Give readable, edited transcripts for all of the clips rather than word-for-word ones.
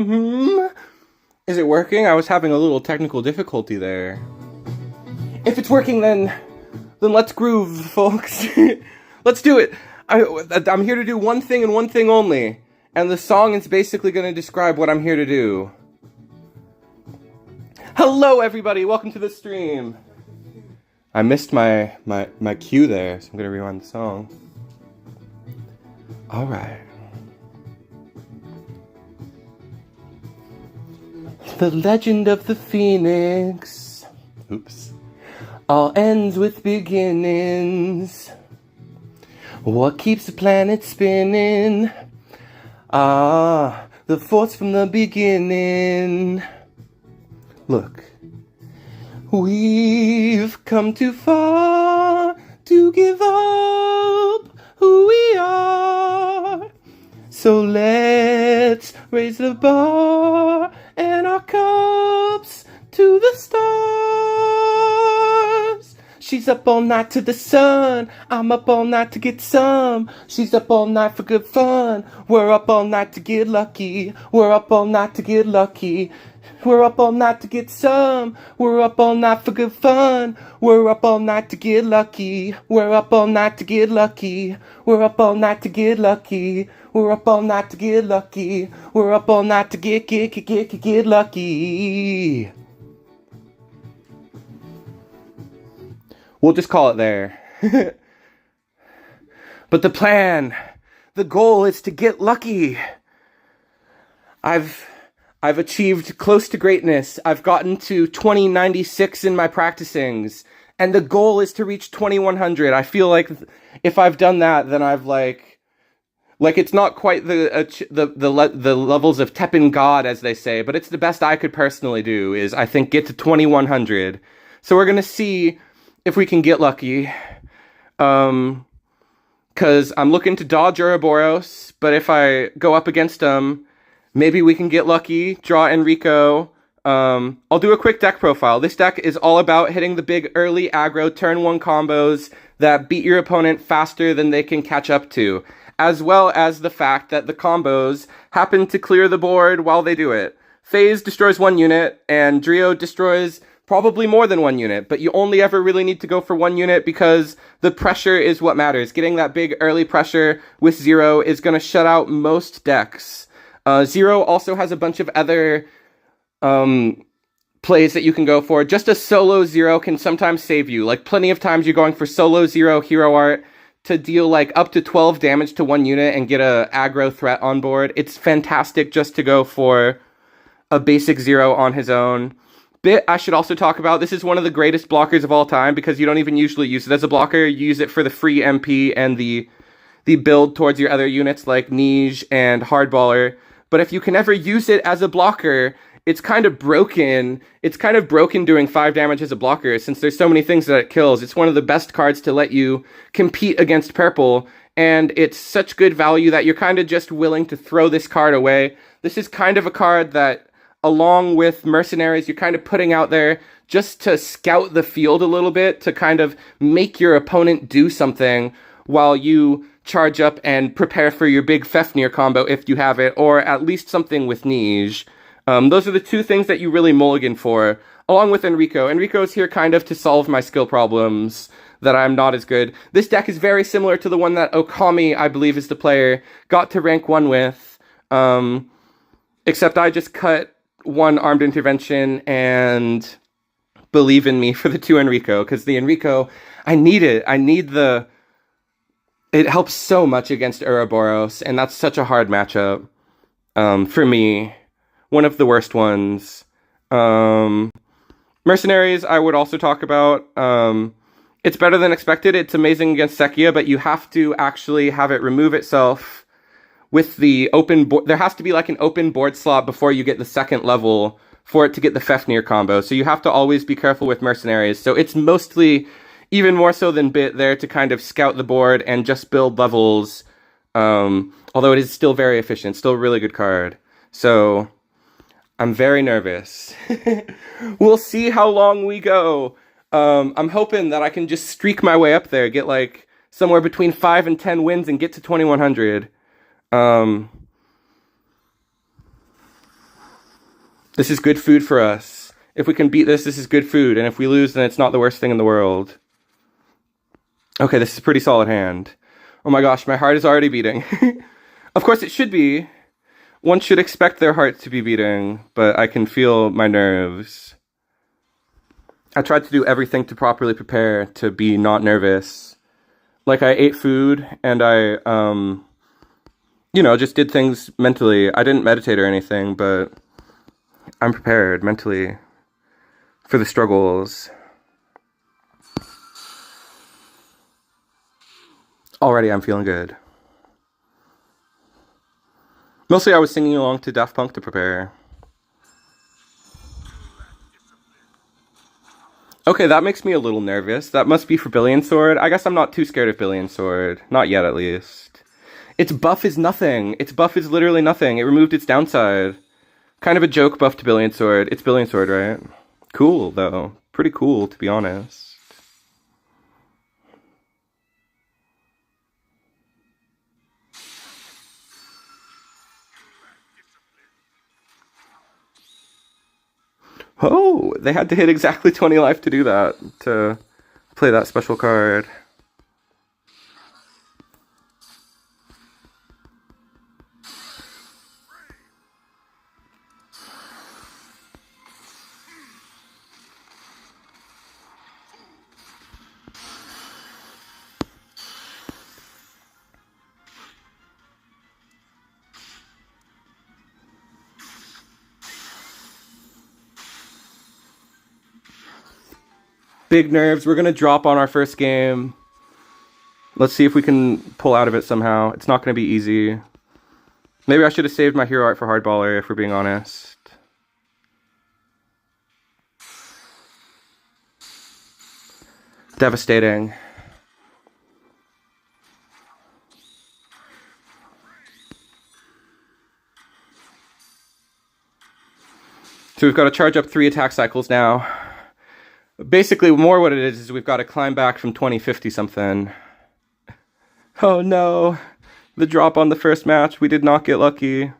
Is it working? I was having a little technical difficulty there. If it's working, then let's groove, folks. Let's do it. I'm here to do one thing and one thing only, and the song is basically going to describe what I'm here to do. Hello, everybody. Welcome to the stream. I missed my cue there, so I'm going to rewind the song. All right. The legend of the phoenix. Oops. All ends with beginnings. What keeps the planet spinning? Ah, the force from the beginning. Look, we've come too far to give up who we are. So let's raise the bar and our cups to the stars. She's up all night to the sun. I'm up all night to get some. She's up all night for good fun. We're up all night to get lucky. We're up all night to get lucky. We're up all night to get some. We're up all night for good fun. We're up all night to get lucky. We're up all night to get lucky. We're up all night to get lucky. We're up all night to get lucky. We're up all night to get lucky. We'll just call it there. But the plan, the goal is to get lucky. I've achieved close to greatness. I've gotten to 2096 in my practicings, and the goal is to reach 2100. I feel like if I've done that, then I've like it's not quite the levels of TEPPEN God, as they say, but it's the best I could personally do, is I think get to 2100. So we're gonna see if we can get lucky. Cause I'm looking to dodge Ouroboros, but if I go up against him, maybe we can get lucky, draw Enrico. I'll do a quick deck profile. This deck is all about hitting the big early aggro turn 1 combos that beat your opponent faster than they can catch up to, as well as the fact that the combos happen to clear the board while they do it. Phase destroys 1 unit, and Drio destroys probably more than 1 unit, but you only ever really need to go for 1 unit because the pressure is what matters. Getting that big early pressure with Zero is going to shut out most decks. Zero also has a bunch of other plays that you can go for. Just a solo Zero can sometimes save you. Like, plenty of times you're going for solo Zero hero art to deal like up to 12 damage to 1 unit and get a aggro threat on board. It's fantastic just to go for a basic Zero on his own. Bit I should also talk about, this is one of the greatest blockers of all time because you don't even usually use it as a blocker. You use it for the free MP and the build towards your other units like Nij and Hardballer. But if you can ever use it as a blocker, it's kind of broken. It's kind of broken doing 5 damage as a blocker since there's so many things that it kills. It's one of the best cards to let you compete against purple, and it's such good value that you're kind of just willing to throw this card away. This is kind of a card that, along with Mercenaries, you're kind of putting out there just to scout the field a little bit, to kind of make your opponent do something while you charge up and prepare for your big Fafnir combo if you have it, or at least something with Nij. Those are the 2 things that you really mulligan for, along with Enrico. Enrico's here kind of to solve my skill problems that I'm not as good. This deck is very similar to the one that Okami, I believe is the player, got to rank 1 with, except I just cut 1 armed intervention and believe in me for the 2 Enrico, because the Enrico, I need it. It helps so much against Ouroboros, and that's such a hard matchup for me. One of the worst ones. Mercenaries, I would also talk about. It's better than expected. It's amazing against Sekia, but you have to actually have it remove itself with the open board. There has to be like an open board slot before you get the 2nd level for it to get the Fafnir combo. So you have to always be careful with Mercenaries. So it's mostly, even more so than Bit, there to kind of scout the board and just build levels. Although it is still very efficient, still a really good card. So I'm very nervous. We'll see how long we go. I'm hoping that I can just streak my way up there, get like somewhere between 5 and 10 wins and get to 2100. This is good food for us. If we can beat this, this is good food. And if we lose, then it's not the worst thing in the world. Okay, this is a pretty solid hand. Oh my gosh, my heart is already beating. Of course it should be. One should expect their heart to be beating, but I can feel my nerves. I tried to do everything to properly prepare to be not nervous. Like, I ate food, and I, just did things mentally. I didn't meditate or anything, but I'm prepared mentally for the struggles. Already I'm feeling good. Mostly I was singing along to Daft Punk to prepare. Okay, that makes me a little nervous. That must be for Billion Sword. I guess I'm not too scared of Billion Sword. Not yet, at least. Its buff is nothing. Its buff is literally nothing. It removed its downside. Kind of a joke buff to Billion Sword. It's Billion Sword, right? Cool, though. Pretty cool, to be honest. Oh, they had to hit exactly 20 life to do that, to play that special card. Big nerves. We're going to drop on our first game. Let's see if we can pull out of it somehow. It's not going to be easy. Maybe I should have saved my hero art for Hardballer, if we're being honest. Devastating. So we've got to charge up 3 attack cycles now. Basically, more what it is we've got to climb back from 2050 something. Oh no. The drop on the first match. We did not get lucky.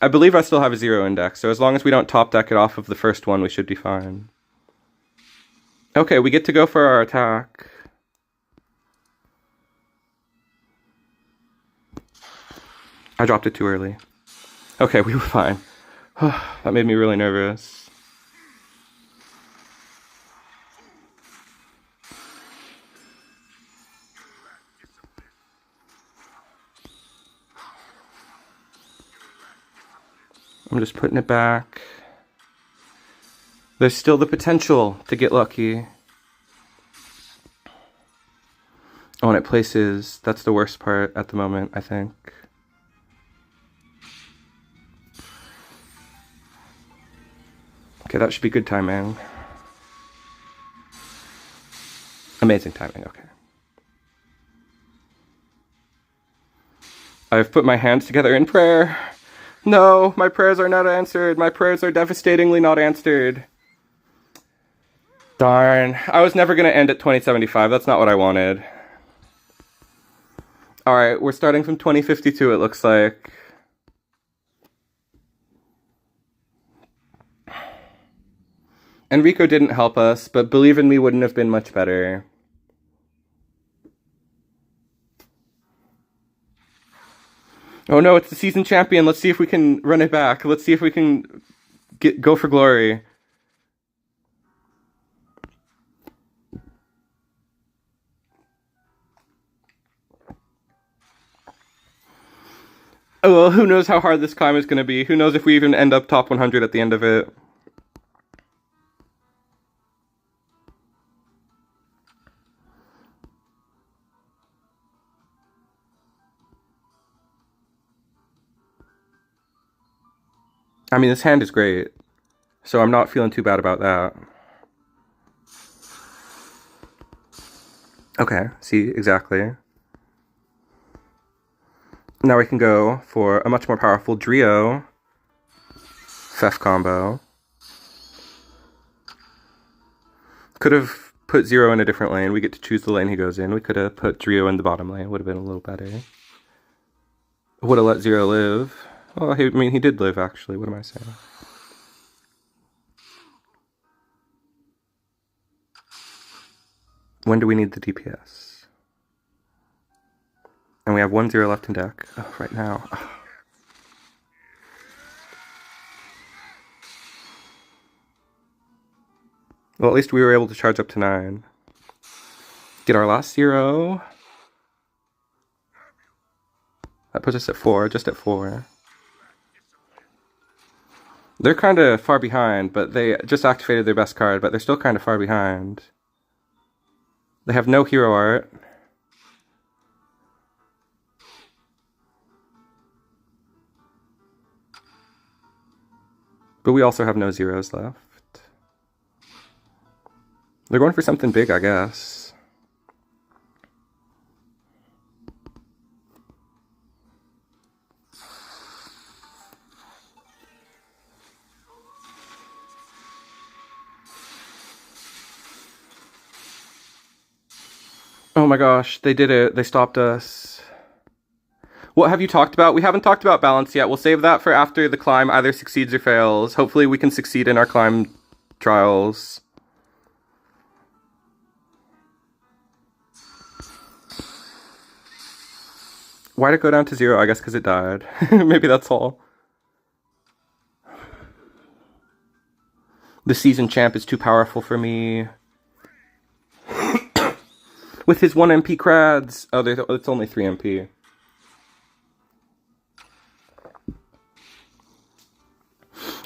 I believe I still have a 0 index, so as long as we don't top deck it off of the first one, we should be fine. Okay, we get to go for our attack. I dropped it too early. Okay, we were fine. That made me really nervous. I'm just putting it back. There's still the potential to get lucky. Oh, and it places. That's the worst part at the moment, I think. Okay, that should be good timing. Amazing timing, okay. I've put my hands together in prayer. No, my prayers are not answered. My prayers are devastatingly not answered. Darn. I was never going to end at 2075. That's not what I wanted. Alright, we're starting from 2052, it looks like. Enrico didn't help us, but Believe in Me wouldn't have been much better. Oh no, it's the season champion. Let's see if we can run it back. Let's see if we can go for glory. Oh, well, who knows how hard this climb is going to be. Who knows if we even end up top 100 at the end of it. I mean, this hand is great, so I'm not feeling too bad about that. Okay, see, exactly. Now we can go for a much more powerful Drio Fef combo. Could have put Zero in a different lane. We get to choose the lane he goes in. We could have put Drio in the bottom lane. Would have been a little better. Would have let Zero live. Well, I mean, he did live, actually. What am I saying? When do we need the DPS? And we have 1-0 left in deck. Oh, right now. Oh. Well, at least we were able to charge up to 9. Get our last 0. That puts us at 4, just at 4. They're kind of far behind, but they just activated their best card, but they're still kind of far behind. They have no hero art. But we also have no zeros left. They're going for something big, I guess. Oh my gosh, they did it. They stopped us. What have you talked about? We haven't talked about balance yet. We'll save that for after the climb either succeeds or fails. Hopefully we can succeed in our climb trials. Why'd it go down to 0? I guess because it died. Maybe that's all. The season champ is too powerful for me. With his 1 MP crads. Oh, it's only 3 MP.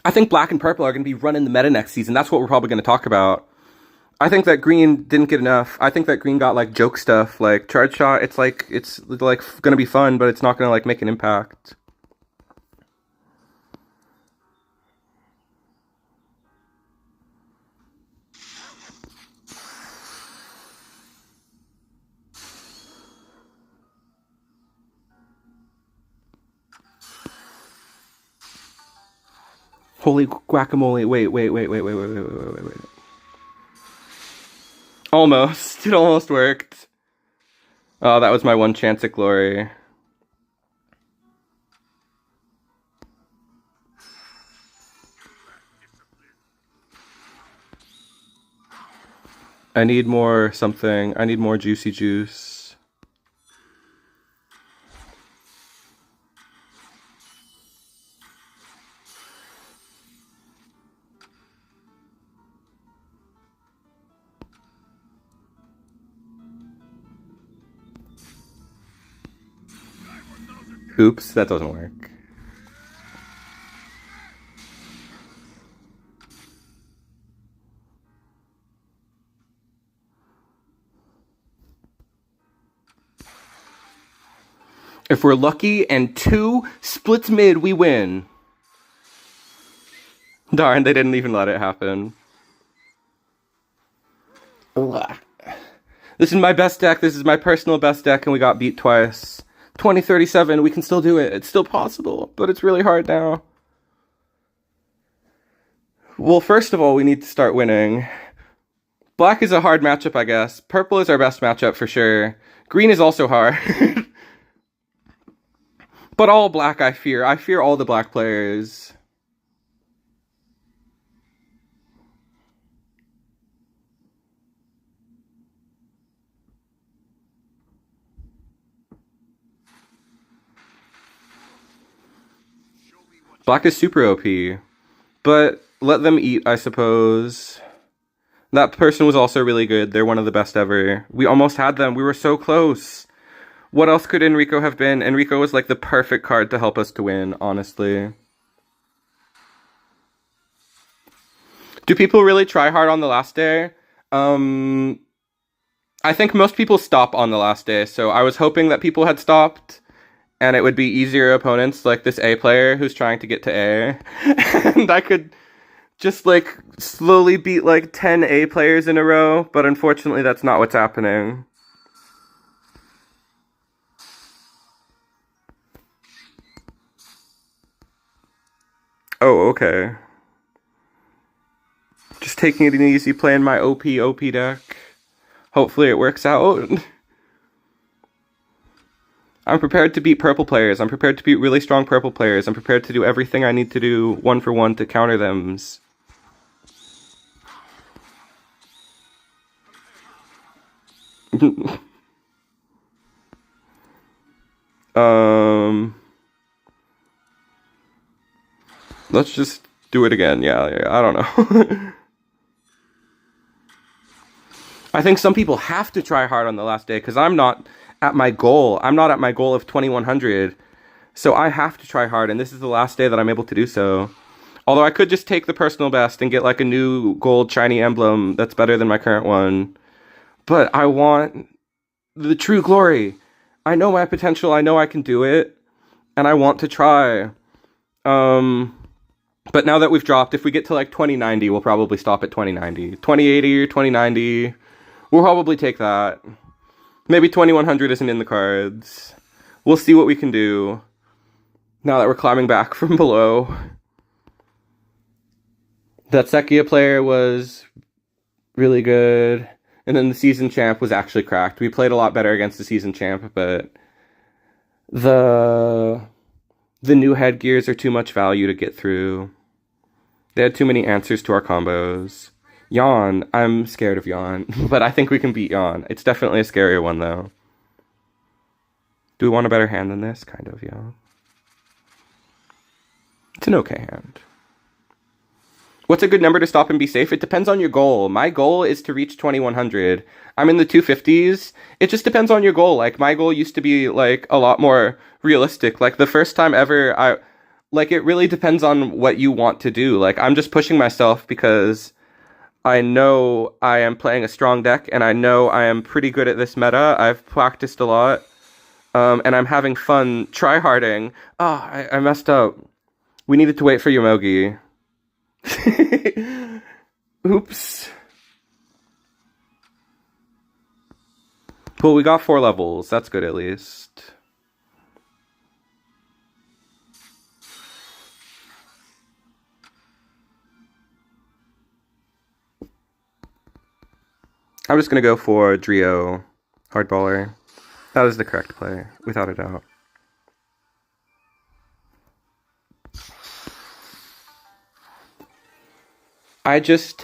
I think black and purple are going to be running the meta next season. That's what we're probably going to talk about. I think that green didn't get enough. I think that green got like joke stuff, like charge shot. It's like going to be fun, but it's not going to like make an impact. Holy guacamole. Wait. Almost. It almost worked. Oh, that was my one chance at glory. I need more something. I need more juicy juice. Oops, that doesn't work. If we're lucky and 2 splits mid, we win. Darn, they didn't even let it happen. Ugh. This is my best deck. This is my personal best deck, and we got beat twice. 2037, we can still do it. It's still possible, but it's really hard now. Well, first of all, we need to start winning. Black is a hard matchup, I guess. Purple is our best matchup for sure. Green is also hard. But all black I fear. I fear all the black players. Black is super OP. But let them eat, I suppose. That person was also really good. They're one of the best ever. We almost had them. We were so close. What else could Enrico have been? Enrico was like the perfect card to help us to win, honestly. Do people really try hard on the last day? I think most people stop on the last day, so I was hoping that people had stopped, and it would be easier opponents like this A player who's trying to get to A, and I could just like slowly beat like 10 A players in a row, but unfortunately that's not what's happening. Oh, okay. Just taking it easy, playing my OP deck. Hopefully it works out. I'm prepared to beat purple players. I'm prepared to beat really strong purple players. I'm prepared to do everything I need to do one for one to counter them. Let's just do it again. Yeah, I don't know. I think some people have to try hard on the last day because I'm not at my goal. I'm not at my goal of 2100. So I have to try hard, and this is the last day that I'm able to do so. Although I could just take the personal best and get like a new gold shiny emblem that's better than my current one. But I want the true glory. I know my potential. I know I can do it. And I want to try. But now that we've dropped, if we get to like 2090, we'll probably stop at 2090. 2080 or 2090, we'll probably take that. Maybe 2100 isn't in the cards. We'll see what we can do now that we're climbing back from below. That Sekia player was really good. And then the season champ was actually cracked. We played a lot better against the season champ, but the new headgears are too much value to get through. They had too many answers to our combos. Yawn. I'm scared of Yawn, but I think we can beat Yawn. It's definitely a scarier one, though. Do we want a better hand than this? Kind of, yeah. It's an okay hand. What's a good number to stop and be safe? It depends on your goal. My goal is to reach 2100. I'm in the 250s. It just depends on your goal. Like, my goal used to be, like, a lot more realistic. Like, the first time ever, like, it really depends on what you want to do. Like, I'm just pushing myself because I know I am playing a strong deck, and I know I am pretty good at this meta. I've practiced a lot, and I'm having fun tryharding. Oh, I messed up. We needed to wait for Yomogi. Oops. Well, we got 4 levels. That's good, at least. I'm just going to go for Drio Hardballer. That is the correct play, without a doubt. I just,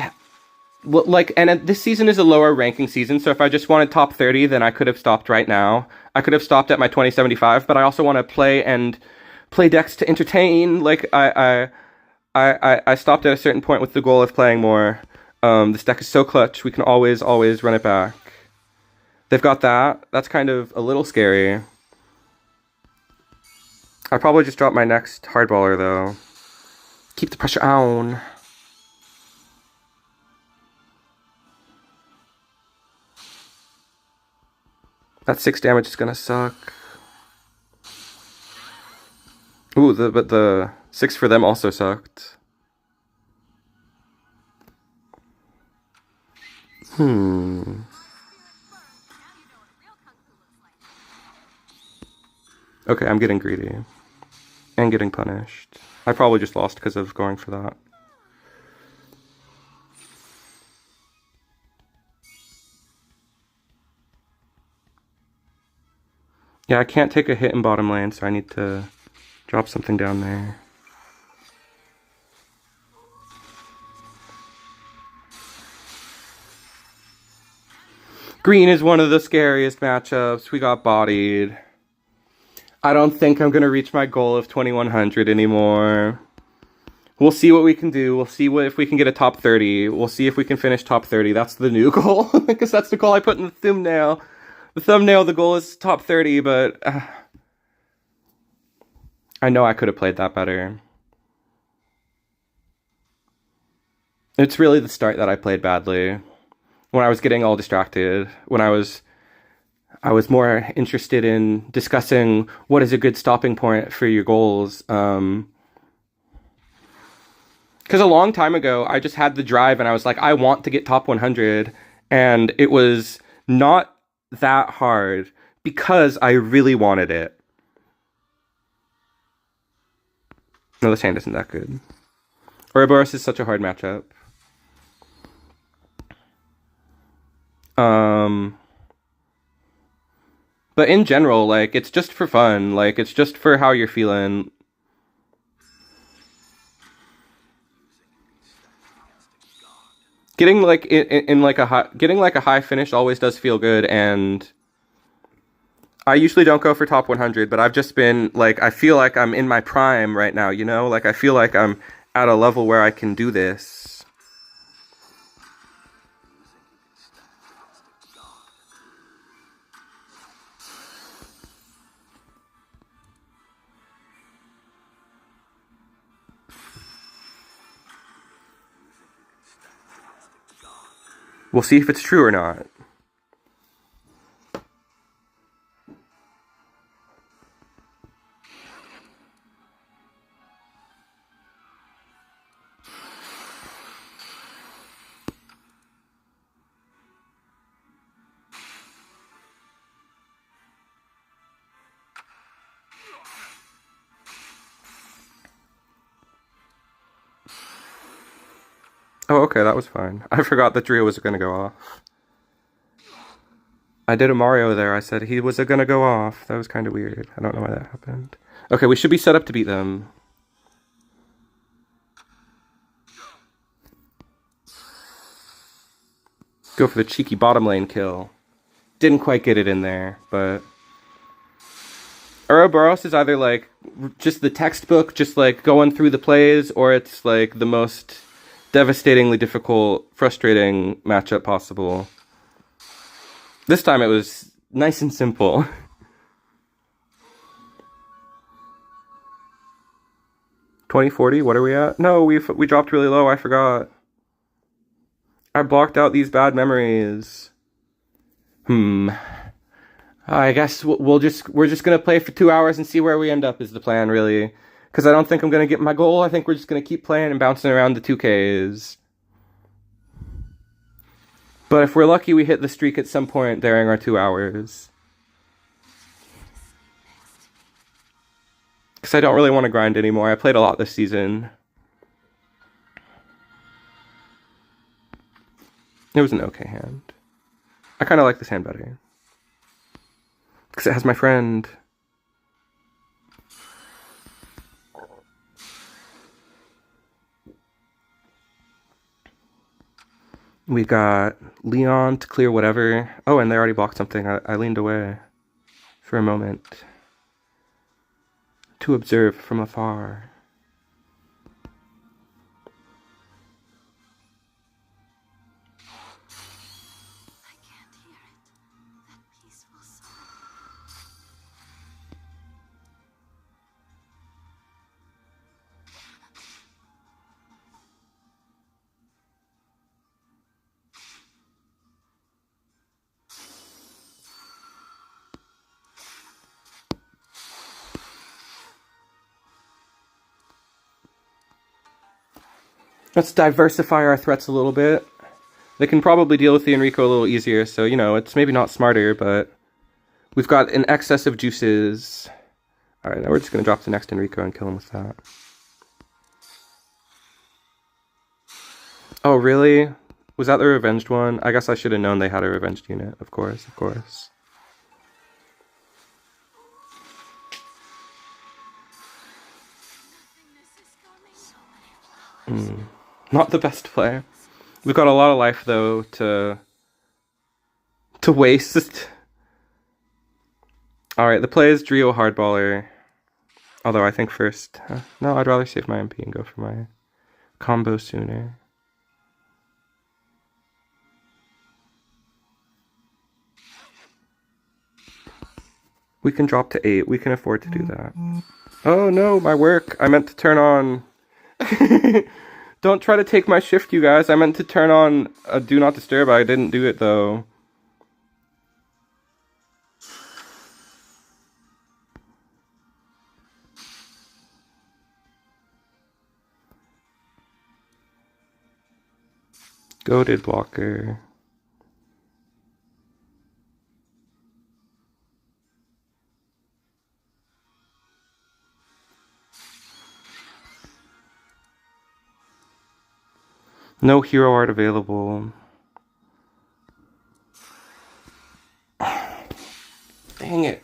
like, and this season is a lower ranking season, so if I just wanted top 30, then I could have stopped right now. I could have stopped at my 2075, but I also want to play decks to entertain. Like, I stopped at a certain point with the goal of playing more. This deck is so clutch, we can always run it back. They've got that. That's kind of a little scary. I'll probably just drop my next hardballer, though. Keep the pressure on. That 6 damage is gonna suck. Ooh, but the 6 for them also sucked. Okay, I'm getting greedy. And getting punished. I probably just lost because of going for that. Yeah, I can't take a hit in bottom lane, so I need to drop something down there. Green is one of the scariest matchups. We got bodied. I don't think I'm going to reach my goal of 2100 anymore. We'll see what we can do. We'll see if we can get a top 30. We'll see if we can finish top 30. That's the new goal, because that's the goal I put in the thumbnail. The goal is top 30, but I know I could have played that better. It's really the start that I played badly. When I was getting all distracted. When I was more interested in discussing what is a good stopping point for your goals. Because a long time ago, I just had the drive and I was like, I want to get top 100. And it was not that hard because I really wanted it. No, this hand isn't that good. Ouroboros is such a hard matchup. But in general, like, it's just for fun. Like, it's just for how you're feeling. Getting like in like a high finish always does feel good, and I usually don't go for top 100, but I've just been like, I feel like I'm in my prime right now, you know? Like, I feel like I'm at a level where I can do this. We'll see if it's true or not. Oh, okay, that was fine. I forgot that Drio was gonna go off. I did a Mario there. I said he was gonna go off. That was kind of weird. I don't know why that happened. Okay, we should be set up to beat them. Go for the cheeky bottom lane kill. Didn't quite get it in there, but Ouroboros is either like just the textbook, just like going through the plays, or it's like the most devastatingly difficult, frustrating matchup possible. This time it was nice and simple. 2040, what are we at? No, we dropped really low, I forgot. I blocked out these bad memories. I guess we're just gonna play for 2 hours and see where we end up is the plan, really. Because I don't think I'm gonna get my goal. I think we're just gonna keep playing and bouncing around the 2Ks. But if we're lucky, we hit the streak at some point during our 2 hours. Because I don't really want to grind anymore. I played a lot this season. It was an okay hand. I kind of like this hand better. Because it has my friend. We got Leon to clear whatever. Oh, and they already blocked something. I leaned away for a moment to observe from afar. Let's diversify our threats a little bit. They can probably deal with the Enrico a little easier, so, you know, it's maybe not smarter, but we've got an excess of juices. Alright, now we're just going to drop the next Enrico and kill him with that. Oh, really? Was that the revenged one? I guess I should have known they had a revenged unit. Of course, of course. Not the best play. We've got a lot of life, though, to waste. Alright, the play is Drio Hardballer. Although I think first... no, I'd rather save my MP and go for my combo sooner. We can drop to 8. We can afford to do that. Oh no, my work. I meant to turn on... Don't try to take my shift, you guys. I meant to turn on a Do Not Disturb. I didn't do it, though. Goated blocker. No hero art available. Dang it.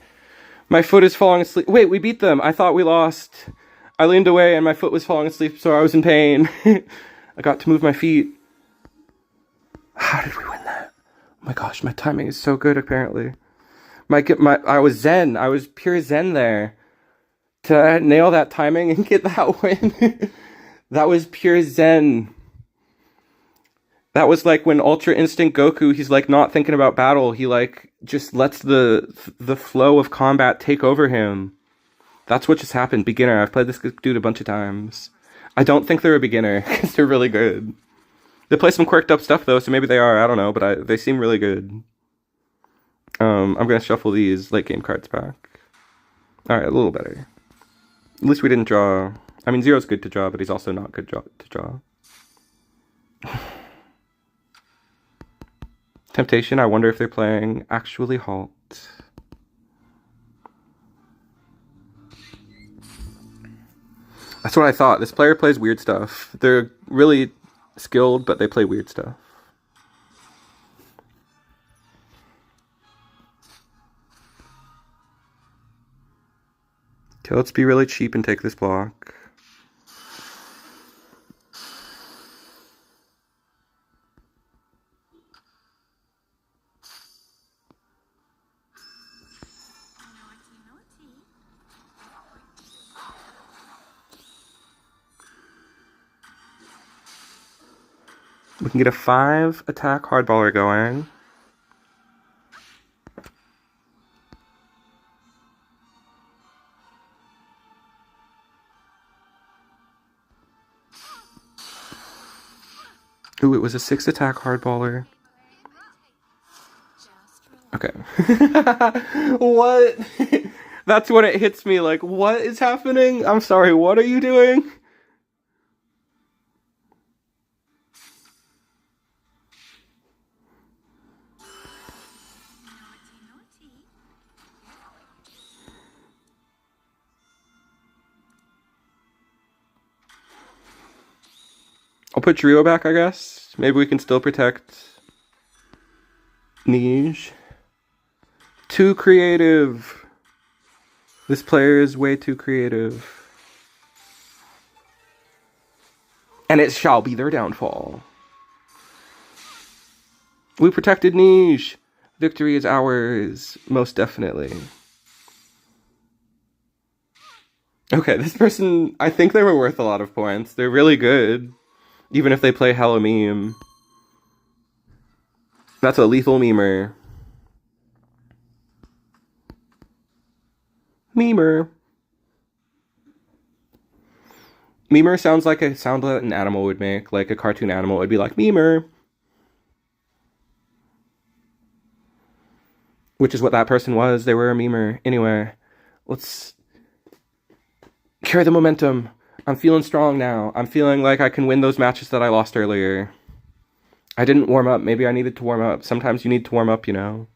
My foot is falling asleep. Wait, we beat them. I thought we lost. I leaned away and my foot was falling asleep, so I was in pain. I got to move my feet. How did we win that? Oh my gosh, my timing is so good, apparently. I was zen. I was pure zen there. To nail that timing and get that win. That was pure zen. That was like when Ultra Instinct Goku, he's like not thinking about battle. He like just lets the flow of combat take over him. That's what just happened. Beginner. I've played this dude a bunch of times. I don't think they're a beginner because they're really good. They play some quirked up stuff though, so maybe they are. I don't know, but they seem really good. I'm gonna shuffle these late game cards back. All right, a little better. At least we didn't draw. I mean, Zero's good to draw, but he's also not good to draw. Temptation, I wonder if they're playing Actually Halt. That's what I thought. This player plays weird stuff. They're really skilled, but they play weird stuff. Okay, let's be really cheap and take this block. We can get a 5 attack hardballer going. Ooh, it was a 6 attack hardballer. Okay. What? That's when it hits me, like, what is happening? I'm sorry, what are you doing? I'll put Trio back, I guess. Maybe we can still protect Niche. Too creative. This player is way too creative. And it shall be their downfall. We protected Niche. Victory is ours, most definitely. Okay, this person, I think they were worth a lot of points. They're really good. Even if they play Hello Meme. That's a lethal memer. Memer. Memer sounds like a sound that an animal would make. Like a cartoon animal would be like, Memer. Which is what that person was. They were a memer. Anyway, let's carry the momentum. I'm feeling strong now. I'm feeling like I can win those matches that I lost earlier. I didn't warm up. Maybe I needed to warm up. Sometimes you need to warm up, you know.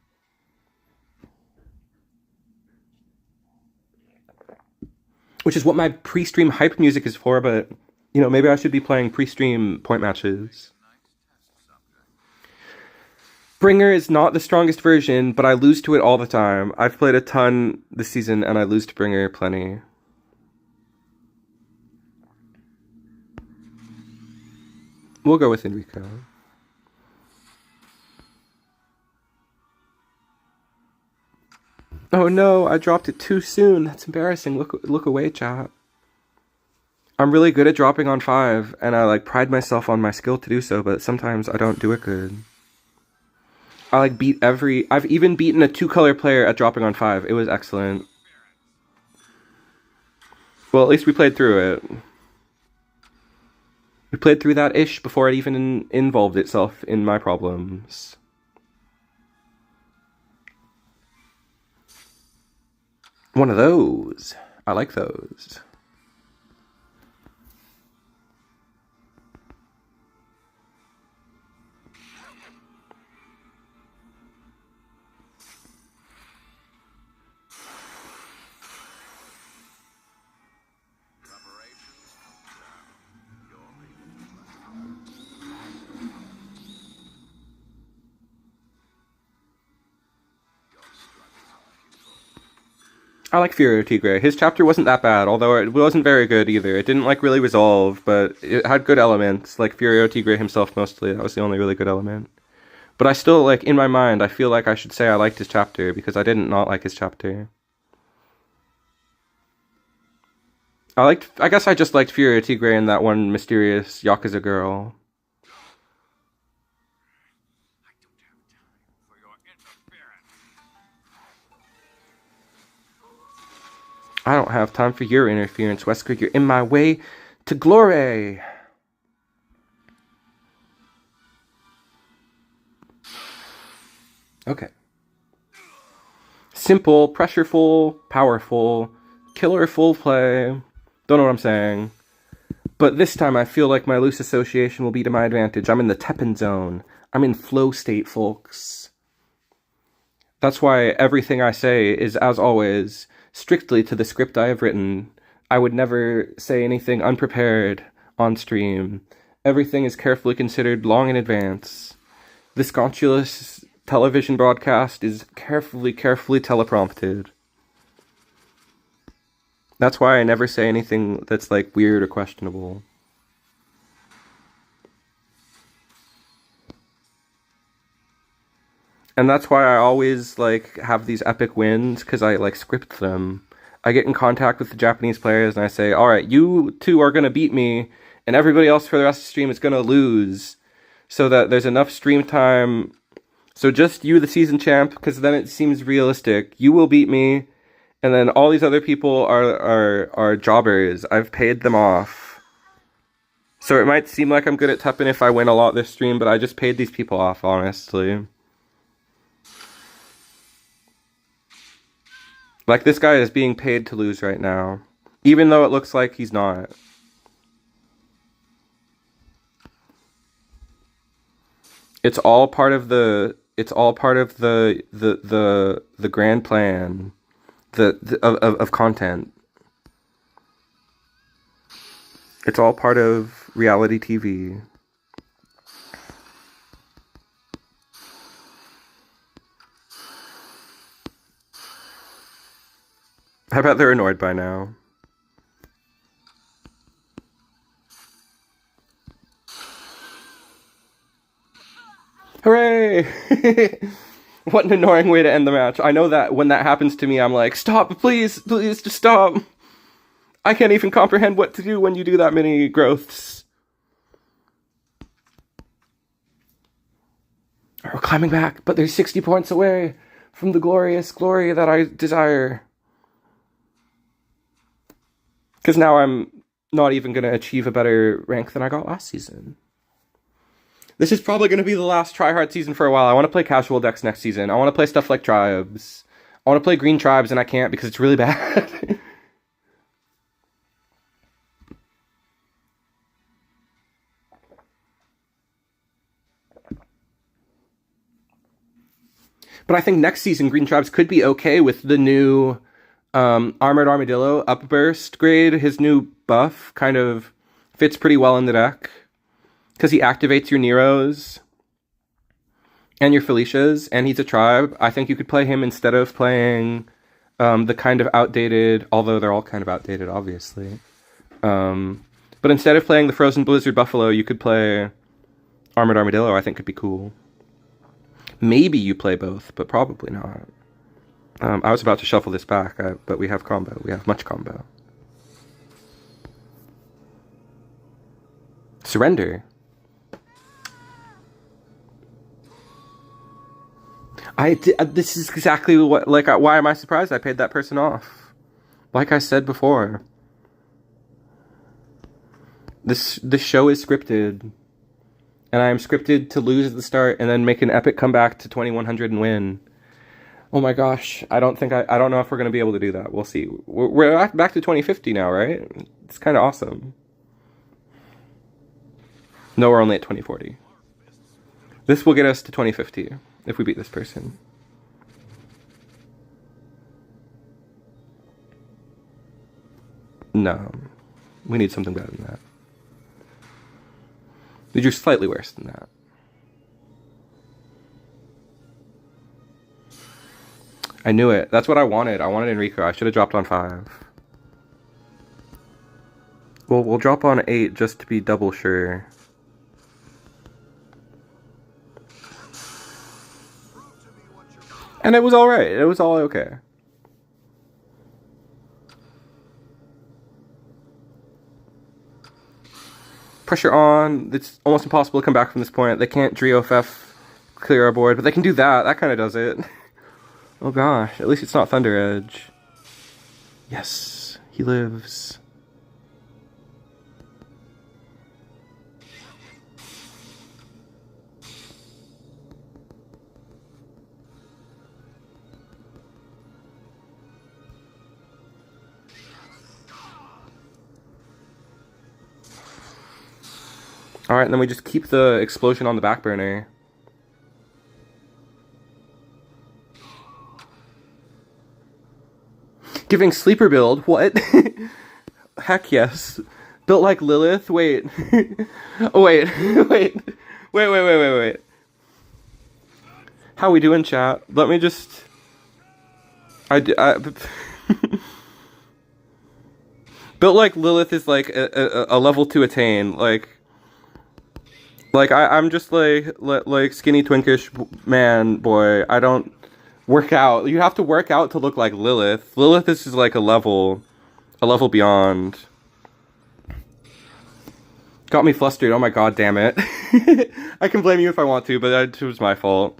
Which is what my pre-stream hype music is for, but, you know, maybe I should be playing pre-stream point matches. Bringer is not the strongest version, but I lose to it all the time. I've played a ton this season, and I lose to Bringer plenty. We'll go with Enrico. Oh no, I dropped it too soon. That's embarrassing. Look away, chat. I'm really good at dropping on 5, and I like pride myself on my skill to do so, but sometimes I don't do it good. I like beat I've even beaten a 2-color player at dropping on 5. It was excellent. Well, at least we played through it. We played through that ish before it even involved itself in my problems. One of those. I like those. I like Furio Tigre. His chapter wasn't that bad, although it wasn't very good either. It didn't, like, really resolve, but it had good elements, like Furio Tigre himself mostly. That was the only really good element. But I still, like, in my mind, I feel like I should say I liked his chapter, because I didn't not like his chapter. I guess I just liked Furio Tigre and that one mysterious Yakuza girl. I don't have time for your interference, Wesker. You're in my way to glory. Okay. Simple, pressureful, powerful, killerful play. Don't know what I'm saying. But this time I feel like my loose association will be to my advantage. I'm in the TEPPEN zone. I'm in flow state, folks. That's why everything I say is, as always, strictly to the script I have written. I would never say anything unprepared on stream. Everything is carefully considered long in advance. This scrofulous television broadcast is carefully teleprompted. That's why I never say anything that's, like, weird or questionable. And that's why I always, like, have these epic wins, because I, like, script them. I get in contact with the Japanese players, and I say, alright, you two are gonna beat me, and everybody else for the rest of the stream is gonna lose, so that there's enough stream time. So just you, the season champ, because then it seems realistic. You will beat me, and then all these other people are jobbers. I've paid them off. So it might seem like I'm good at TEPPEN if I win a lot this stream, but I just paid these people off, honestly. Like, this guy is being paid to lose right now, even though it looks like he's not. It's all part of the grand plan of content. It's all part of reality TV. I bet they're annoyed by now. Hooray! What an annoying way to end the match. I know that when that happens to me, I'm like, stop, please, just stop. I can't even comprehend what to do when you do that many growths. We're climbing back, but they're 60 points away from the glorious glory that I desire. Because now I'm not even going to achieve a better rank than I got last season. This is probably going to be the last tryhard season for a while. I want to play casual decks next season. I want to play stuff like Tribes. I want to play Green Tribes, and I can't because it's really bad. But I think next season Green Tribes could be okay with the new Armored Armadillo Upburst grade. His new buff kind of fits pretty well in the deck, because he activates your Neros and your Felicias, and he's a tribe. I think you could play him instead of playing the kind of outdated, although they're all kind of outdated, obviously. But instead of playing the Frozen Blizzard Buffalo, you could play Armored Armadillo. I think could be cool. Maybe you play both, but probably not. I was about to shuffle this back, but we have combo. We have much combo. Surrender. This is exactly what, like, why am I surprised I paid that person off? Like I said before. This show is scripted. And I am scripted to lose at the start and then make an epic comeback to 2100 and win. Oh my gosh, I don't know if we're going to be able to do that. We'll see. We're back to 2050 now, right? It's kind of awesome. No, we're only at 2040. This will get us to 2050 if we beat this person. No, we need something better than that. You're slightly worse than that. I knew it. That's what I wanted. I wanted Enrico. I should have dropped on 5. Well, we'll drop on 8 just to be double sure. And it was alright. It was all okay. Pressure on. It's almost impossible to come back from this point. They can't DreOFF clear our board, but they can do that. That kind of does it. Oh gosh, at least it's not Thunder Edge. Yes, he lives. Alright, and then we just keep the explosion on the back burner. Giving sleeper build? What? Heck yes. Built like Lilith? Wait. Oh, wait. Wait. How we doing, chat? Let me just... Built like Lilith is like a level to attain. I'm just like skinny twinkish man boy. I don't work out. You have to work out to look like Lilith. Lilith is just like a level beyond. Got me flustered. Oh my god, damn it. I can blame you if I want to, but it was my fault.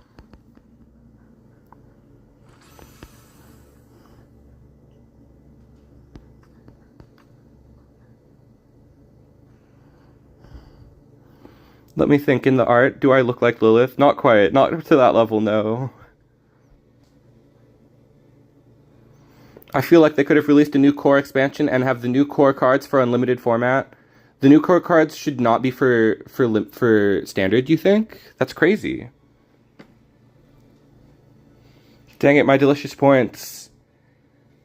Let me think. In the art, do I look like Lilith? Not quite. Not to that level, no. I feel like they could have released a new core expansion and have the new core cards for unlimited format. The new core cards should not be for standard, you think? That's crazy. Dang it, my delicious points.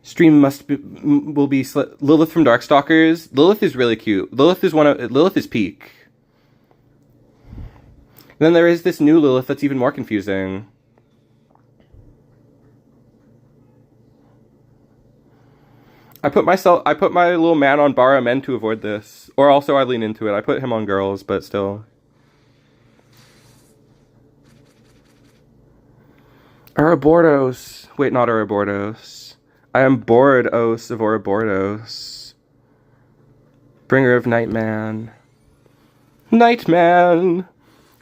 Stream will be Lilith from Darkstalkers. Lilith is really cute. Lilith is peak. Then there is this new Lilith that's even more confusing. I put my little man on Bara Men to avoid this. Or also I lean into it. I put him on girls, but still. Ouroboros. Wait, not Ouroboros. I am Bored-os of Ouroboros. Bringer of Nightman. Nightman!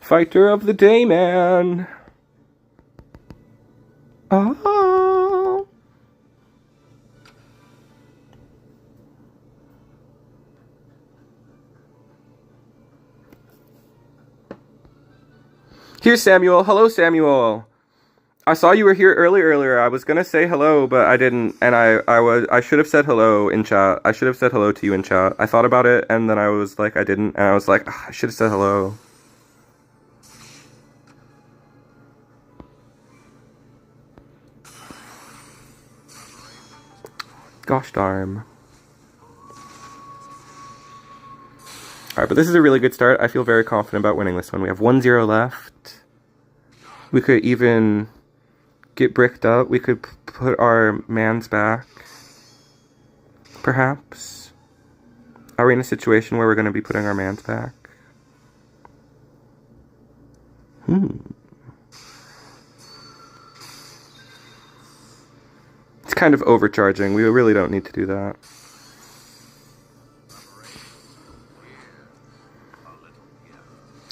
Fighter of the day, man! Oh! Here's Samuel. Hello, Samuel. I saw you were here earlier. I was gonna say hello, but I didn't, and I should have said hello in chat. I should have said hello to you in chat. I thought about it, and then I was like, I didn't, and I was like, I should have said hello. Gosh darn. Alright, but this is a really good start. I feel very confident about winning this one. We have 1-0 left. We could even get bricked up. We could put our mans back. Perhaps. Are we in a situation where we're going to be putting our mans back? It's kind of overcharging. We really don't need to do that.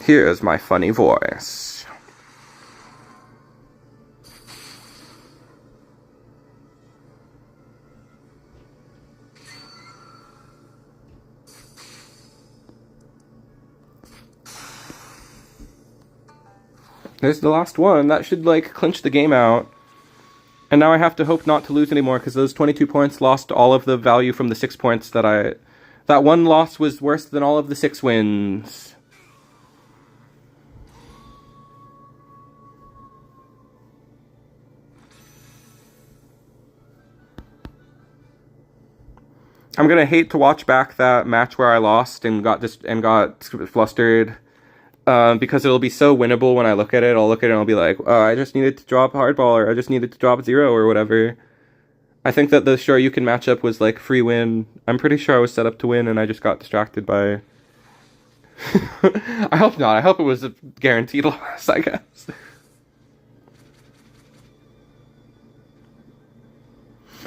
Here's my funny voice. There's the last one. That should, like, clinch the game out. And now I have to hope not to lose anymore, because those 22 points lost all of the value from the 6 points that That one loss was worse than all of the 6 wins. I'm gonna hate to watch back that match where I lost and got flustered because it'll be so winnable when I look at it. I'll look at it and I'll be like, oh, I just needed to drop hardball, or I just needed to drop zero, or whatever. I think that the sure you can matchup was like free win. I'm pretty sure I was set up to win and I just got distracted by... I hope not. I hope it was a guaranteed loss, I guess.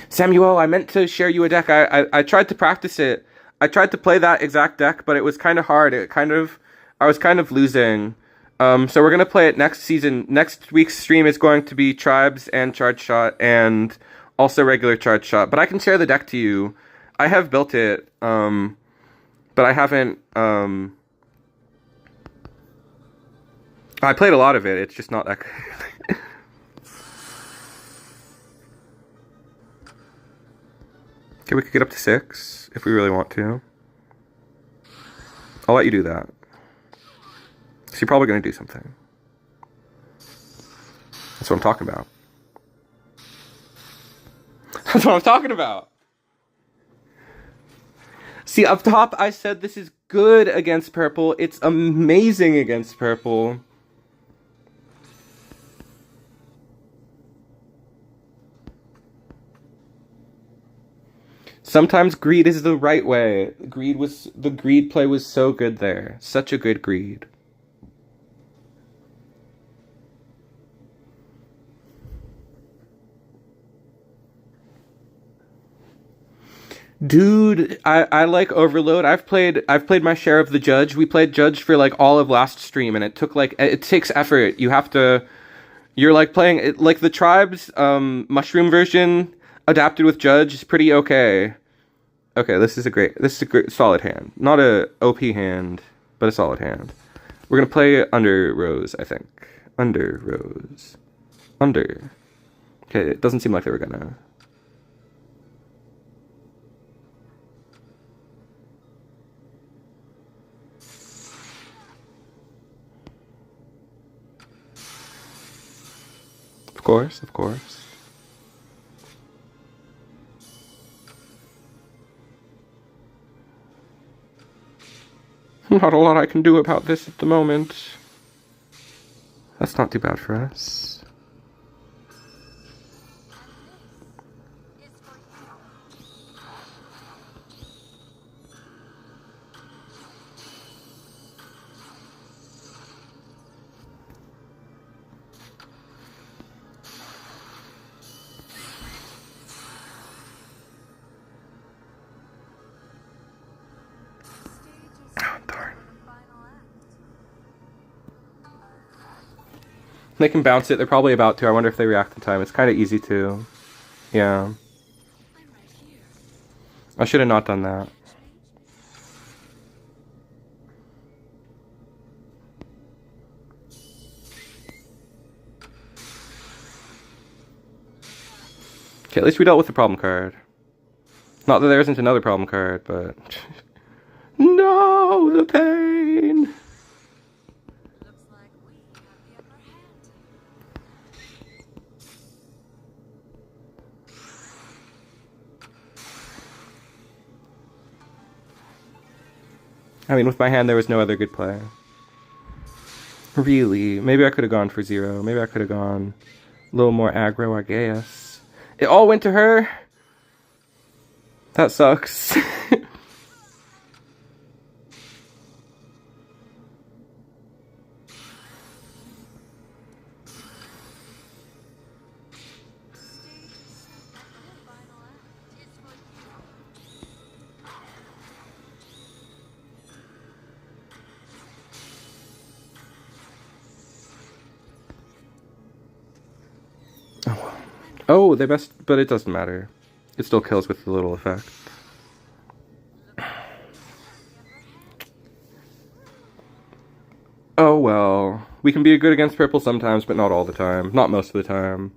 Samuel, I meant to share you a deck. I tried to practice it. I tried to play that exact deck, but it was kind of hard. I was kind of losing. So we're going to play it next season. Next week's stream is going to be Tribes and Charge Shot and also regular Charge Shot. But I can share the deck to you. I have built it, but I haven't... I played a lot of it. It's just not that good. Okay, we could get up to 6 if we really want to. I'll let you do that. So you're probably going to do something. That's what I'm talking about. That's what I'm talking about. See, up top, I said this is good against purple. It's amazing against purple. Sometimes greed is the right way. The greed play was so good there. Such a good greed. Dude, I like Overload. I've played my share of the Judge. We played Judge for like all of last stream, and it takes effort. You're like playing it like the Tribes mushroom version adapted with Judge is pretty okay. Okay, this is a great solid hand. Not a OP hand, but a solid hand. We're gonna play under Rose, I think. Under Rose. Under. Okay, it doesn't seem like they were gonna. Of course, of course. Not a lot I can do about this at the moment. That's not too bad for us. They can bounce it. They're probably about to. I wonder if they react in time. It's kind of easy to. Yeah. I should have not done that. Okay, at least we dealt with the problem card. Not that there isn't another problem card, but... No, the pain! I mean, with my hand, there was no other good play. Really? Maybe I could have gone for 0. Maybe I could have gone a little more aggro, I guess. It all went to her? That sucks. Oh, they best, but it doesn't matter. It still kills with the little effect. Oh well. We can be good against purple sometimes, but not all the time. Not most of the time.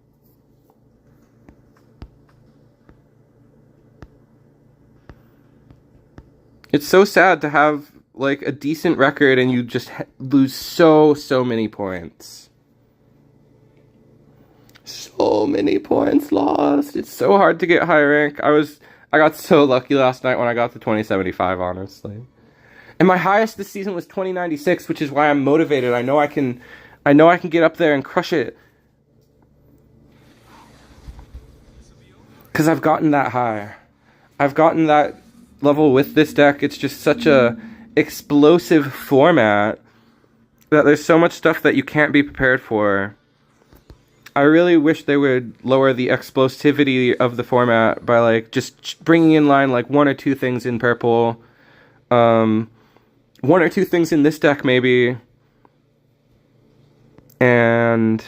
It's so sad to have, like, a decent record and you just lose so many points. So many points lost. It's so hard to get high rank. I got so lucky last night when I got to 2075, honestly. And my highest this season was 2096, which is why I'm motivated. I know I can get up there and crush it. Because I've gotten that high. I've gotten that level with this deck. It's just such a explosive format that there's so much stuff that you can't be prepared for. I really wish they would lower the explosivity of the format by like just bringing in line like one or two things in purple, one or two things in this deck maybe, and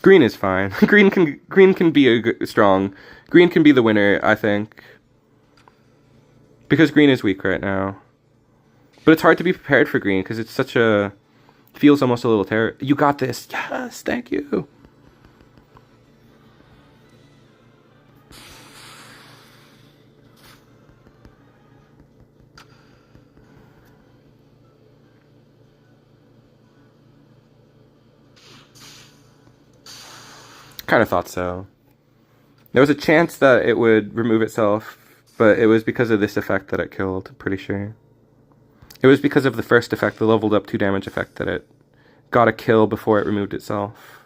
green is fine. Green can be strong. Green can be the winner, I think, because green is weak right now. But it's hard to be prepared for green because it's such a... feels almost a little terror. You got this. Yes, thank you. Kind of thought so. There was a chance that it would remove itself, but it was because of this effect that it killed, I'm pretty sure. It was because of the first effect, the leveled up 2 damage effect, that it got a kill before it removed itself.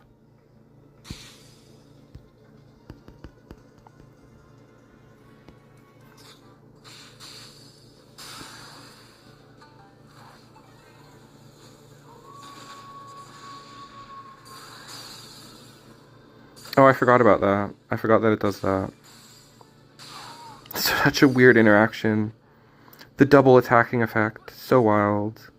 Oh, I forgot about that. I forgot that it does that. Such a weird interaction. The double attacking effect. So wild.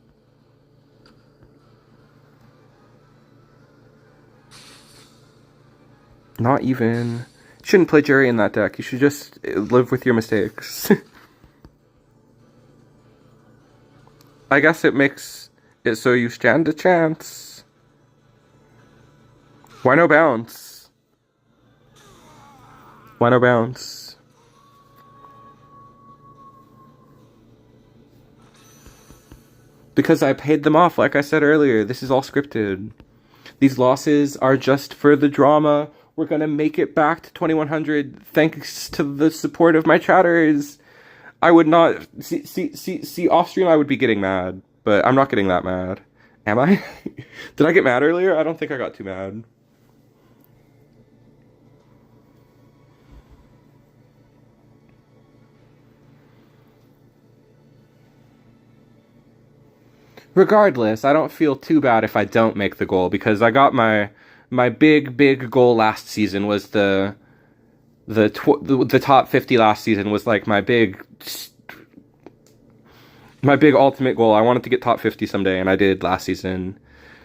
Not even. You shouldn't play Jerry in that deck. You should just live with your mistakes. I guess it makes it so you stand a chance. Why no bounce? Why no bounce? Because I paid them off, like I said earlier. This is all scripted. These losses are just for the drama. We're gonna make it back to 2100 thanks to the support of my chatters. I would not... See, off stream I would be getting mad. But I'm not getting that mad. Am I? Did I get mad earlier? I don't think I got too mad. Regardless, I don't feel too bad if I don't make the goal, because I got my big goal last season was the top 50 last season was like my big ultimate goal. I wanted to get top 50 someday, and I did last season.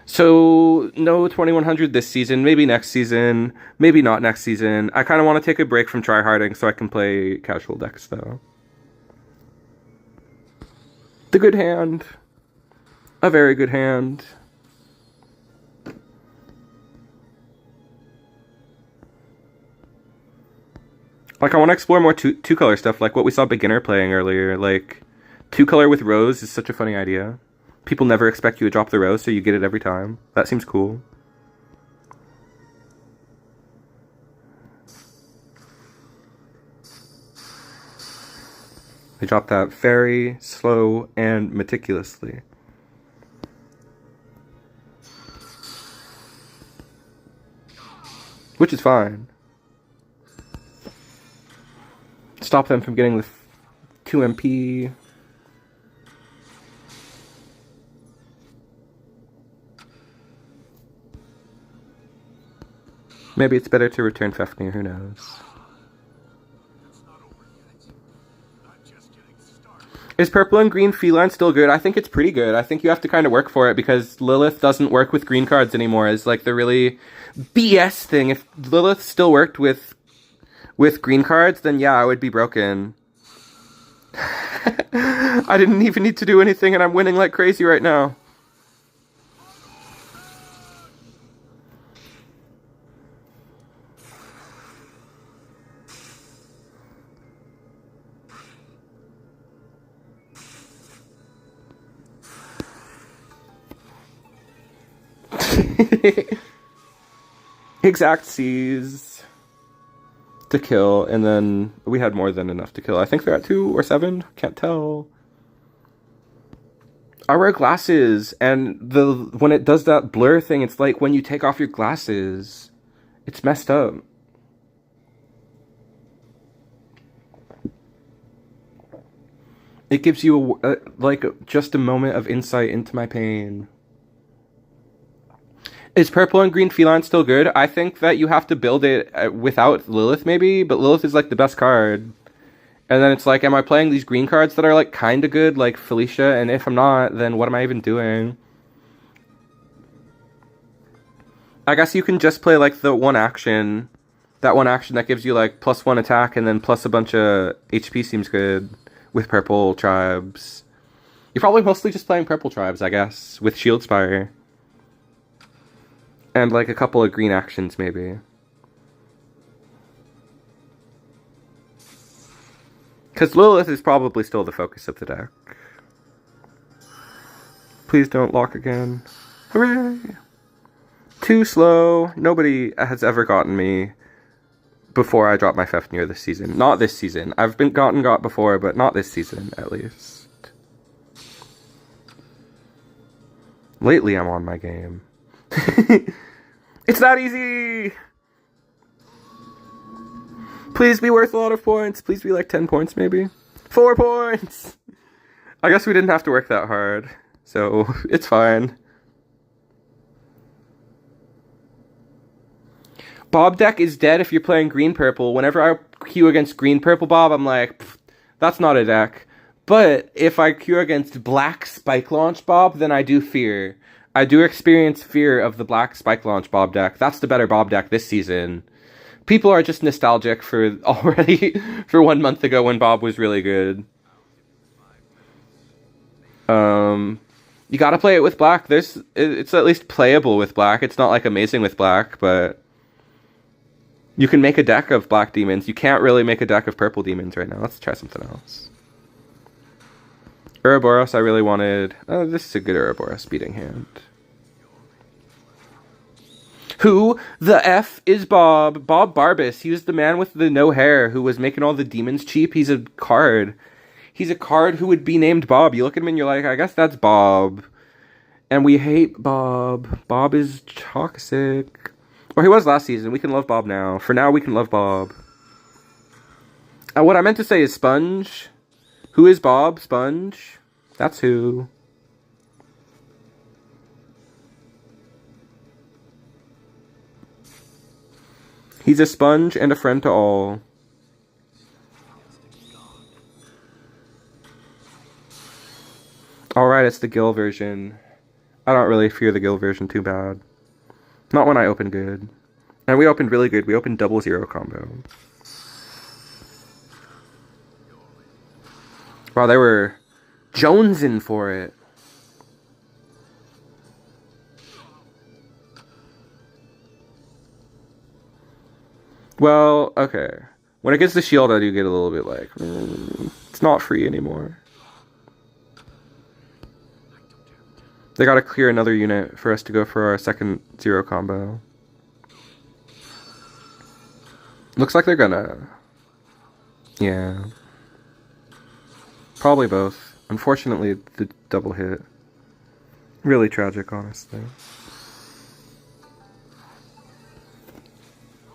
So no 2100 this season, maybe next season, maybe not next season. I kind of want to take a break from tryharding so I can play casual decks though. The good hand. A very good hand. Like, I want to explore more two-color stuff, like what we saw Beginner playing earlier. Like, 2-color with Rose is such a funny idea. People never expect you to drop the Rose, so you get it every time. That seems cool. They dropped that very slow and meticulously. Which is fine. Stop them from getting the 2 MP. Maybe it's better to return Fafnir, who knows. Is purple and green feline still good? I think it's pretty good. I think you have to kind of work for it because Lilith doesn't work with green cards anymore as like the really BS thing. If Lilith still worked with green cards, then yeah, I would be broken. I didn't even need to do anything and I'm winning like crazy right now. Exact C's to kill, and then we had more than enough to kill. I think they're at 2 or 7. Can't tell. I wear glasses, and when it does that blur thing, it's like when you take off your glasses. It's messed up. It gives you just a moment of insight into my pain. Is purple and green feline still good? I think that you have to build it without Lilith maybe, but Lilith is like the best card. And then it's like, am I playing these green cards that are like kind of good, like Felicia? And if I'm not, then what am I even doing? I guess you can just play like the one action. That one action that gives you like +1 attack and then plus a bunch of HP seems good with purple tribes. You're probably mostly just playing purple tribes, I guess, with Shield Spire. And like a couple of green actions, maybe. Because Lilith is probably still the focus of the deck. Please don't lock again. Hooray! Too slow. Nobody has ever gotten me before I dropped my Fafnir this season. Not this season. I've been got before, but not this season, at least. Lately, I'm on my game. It's not easy! Please be worth a lot of points. Please be like 10 points, maybe. 4 points! I guess we didn't have to work that hard, so it's fine. Bob deck is dead if you're playing green-purple. Whenever I queue against green-purple Bob, I'm like, that's not a deck. But if I queue against black Spike Launch Bob, then I do fear. I do experience fear of the black Spike Launch Bob deck. That's the better Bob deck this season. People are just nostalgic for 1 month ago when Bob was really good. You gotta play it with black. It's at least playable with black. It's not like amazing with black, but you can make a deck of black demons. You can't really make a deck of purple demons right now. Let's try something else. Ouroboros, I really wanted. Oh, this is a good Ouroboros beating hand. Who the F is Bob? Bob Barbas. He was the man with the no hair who was making all the demons cheap. He's a card. He's a card who would be named Bob. You look at him and you're like, I guess that's Bob. And we hate Bob. Bob is toxic. Or he was last season. We can love Bob now. For now, we can love Bob. What I meant to say is Sponge. Who is Bob? Sponge. That's who. He's a sponge and a friend to all. Alright, it's the Gil version. I don't really fear the Gil version too bad. Not when I open good. And we opened really good. We opened 0-0 combo. Wow, they were jonesing for it. Well, okay. When it gets the shield, I do get a little bit like, it's not free anymore. They gotta clear another unit for us to go for our second 0 combo. Looks like they're gonna... Yeah. Probably both. Unfortunately, the double hit. Really tragic, honestly.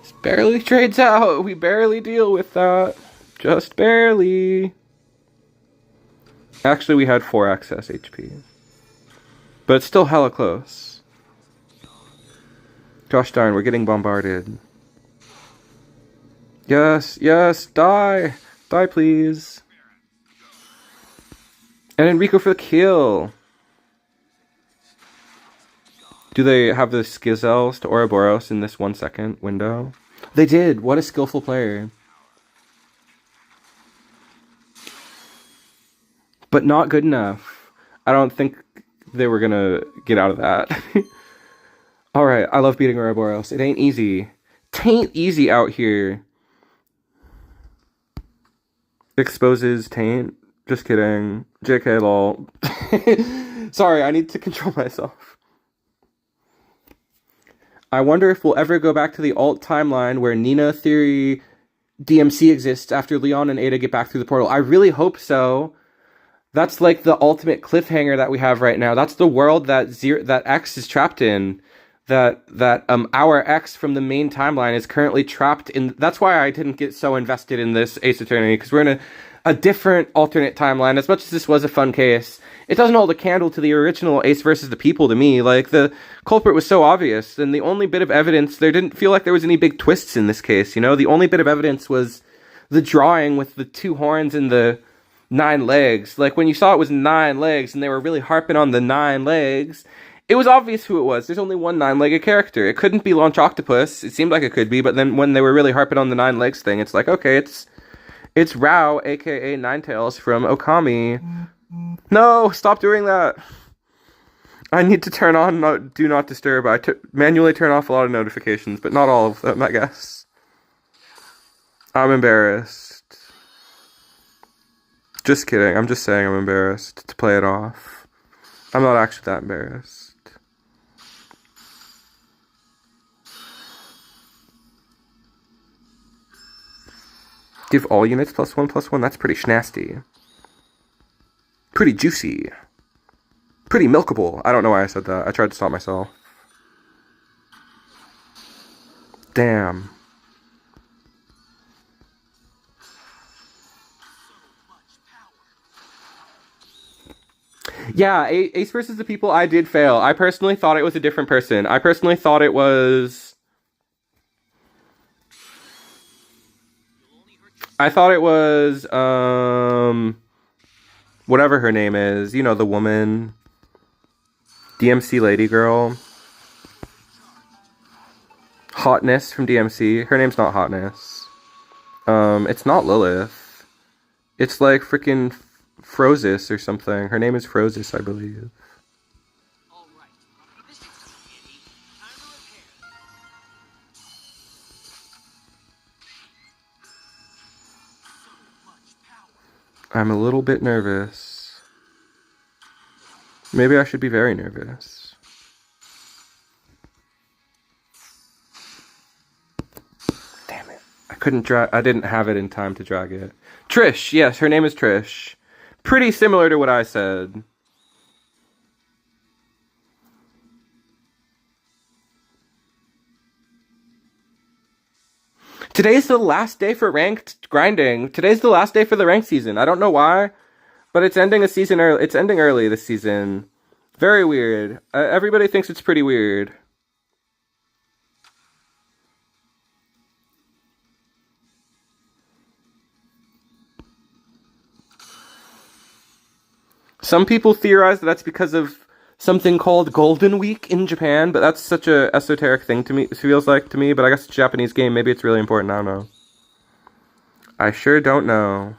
Just barely trades out. We barely deal with that. Just barely. Actually, we had 4 excess HP. But it's still hella close. Gosh darn, we're getting bombarded. Yes, yes, die! Die, please. And Enrico for the kill. Do they have the Skizels to Ouroboros in this 1 second window? They did! What a skillful player. But not good enough. I don't think they were gonna get out of that. Alright, I love beating Ouroboros. It ain't easy. Tain't easy out here. Exposes Taint. Just kidding. JK lol. Sorry, I need to control myself. I wonder if we'll ever go back to the alt timeline where Nina Theory DMC exists after Leon and Ada get back through the portal. I really hope so. That's like the ultimate cliffhanger that we have right now. That's the world that X is trapped in. That our X from the main timeline is currently trapped in. That's why I didn't get so invested in this Ace Attorney, because we're in a different alternate timeline. As much as this was a fun case, it doesn't hold a candle to the original Ace versus the People to me. Like, the culprit was so obvious, and the only bit of evidence, there didn't feel like there was any big twists in this case, you know? The only bit of evidence was the drawing with the two horns and the 9 legs. Like, when you saw it was 9 legs and they were really harping on the 9 legs, it was obvious who it was. There's only one 9-legged character. It couldn't be Launch Octopus. It seemed like it could be, but then when they were really harping on the 9 legs thing, it's like, okay, it's Rao, aka Ninetales from Okami. No, stop doing that. I need to turn on Do Not Disturb. I manually turn off a lot of notifications, but not all of them, I guess. I'm embarrassed. Just kidding. I'm just saying I'm embarrassed to play it off. I'm not actually that embarrassed. Give all units +1/+1? That's pretty schnasty. Pretty juicy. Pretty milkable. I don't know why I said that. I tried to stop myself. Damn. Yeah, Ace versus the People, I did fail. I personally thought it was a different person. I personally thought it was... whatever her name is. You know, the woman. DMC lady girl. Hotness from DMC. Her name's not Hotness. It's not Lilith. It's like freaking Frosis or something. Her name is Frosis, I believe. I'm a little bit nervous. Maybe I should be very nervous. Damn it. I didn't have it in time to drag it. Trish, yes, her name is Trish. Pretty similar to what I said. Today's the last day for ranked grinding. Today's the last day for the ranked season. I don't know why, but it's ending a season early. It's ending early this season. Very weird. Everybody thinks it's pretty weird. Some people theorize that that's because of something called Golden Week in Japan, but that's such a esoteric thing to me. It feels like to me, but I guess it's a Japanese game. Maybe it's really important. I don't know. I sure don't know.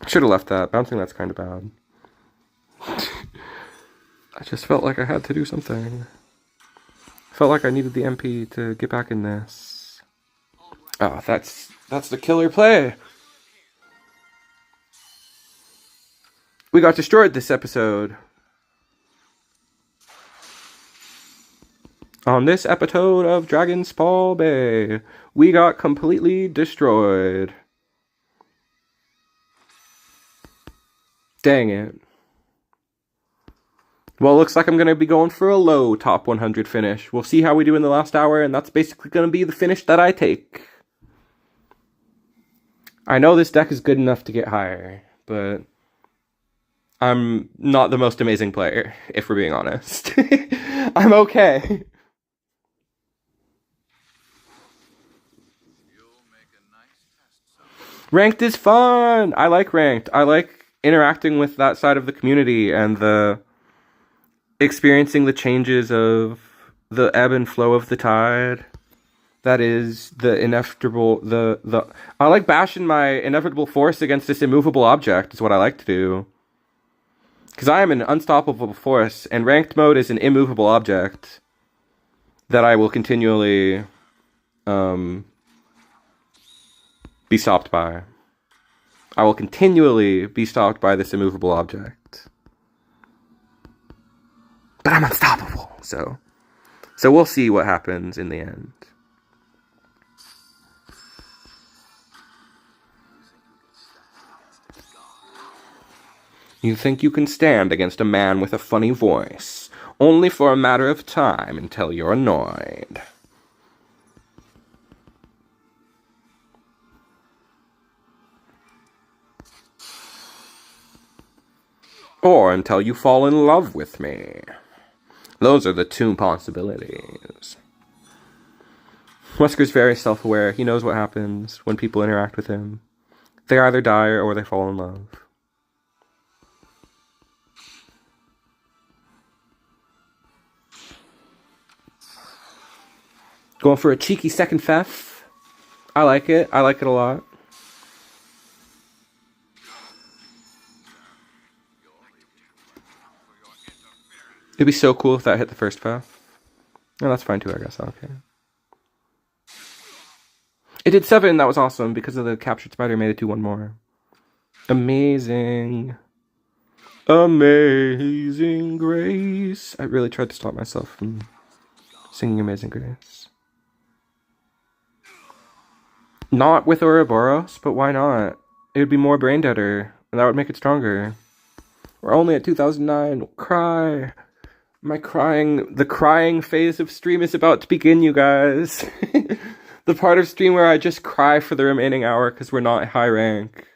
Should have left that. Bouncing that's kind of bad. I just felt like I had to do something. Felt like I needed the MP to get back in this. Oh, that's the killer play. We got destroyed this episode. On this episode of Dragon's Fall Bay, we got completely destroyed. Dang it. Well, looks like I'm going to be going for a low top 100 finish. We'll see how we do in the last hour, and that's basically going to be the finish that I take. I know this deck is good enough to get higher, but I'm not the most amazing player, if we're being honest. I'm okay. Ranked is fun! I like ranked. I like interacting with that side of the community and the experiencing the changes of the ebb and flow of the tide. That is the inevitable, I like bashing my inevitable force against this immovable object is what I like to do. Because I am an unstoppable force, and ranked mode is an immovable object that I will continually be stopped by. I will continually be stopped by this immovable object. But I'm unstoppable, so we'll see what happens in the end. You think you can stand against a man with a funny voice, only for a matter of time until you're annoyed. Or until you fall in love with me. Those are the two possibilities. Wesker's very self-aware. He knows what happens when people interact with him. They either die or they fall in love. Going for a cheeky second Fef. I like it. I like it a lot. It'd be so cool if that hit the first Fef. Oh, that's fine too, I guess. Okay. It did 7. That was awesome because of the captured spider. Made it do 1 more. Amazing. Amazing Grace. I really tried to stop myself from singing Amazing Grace. Not with Ouroboros, but why not? It would be more brain deader, and that would make it stronger. We're only at 2009. Cry. The crying phase of stream is about to begin, you guys. The part of stream where I just cry for the remaining hour because we're not high rank.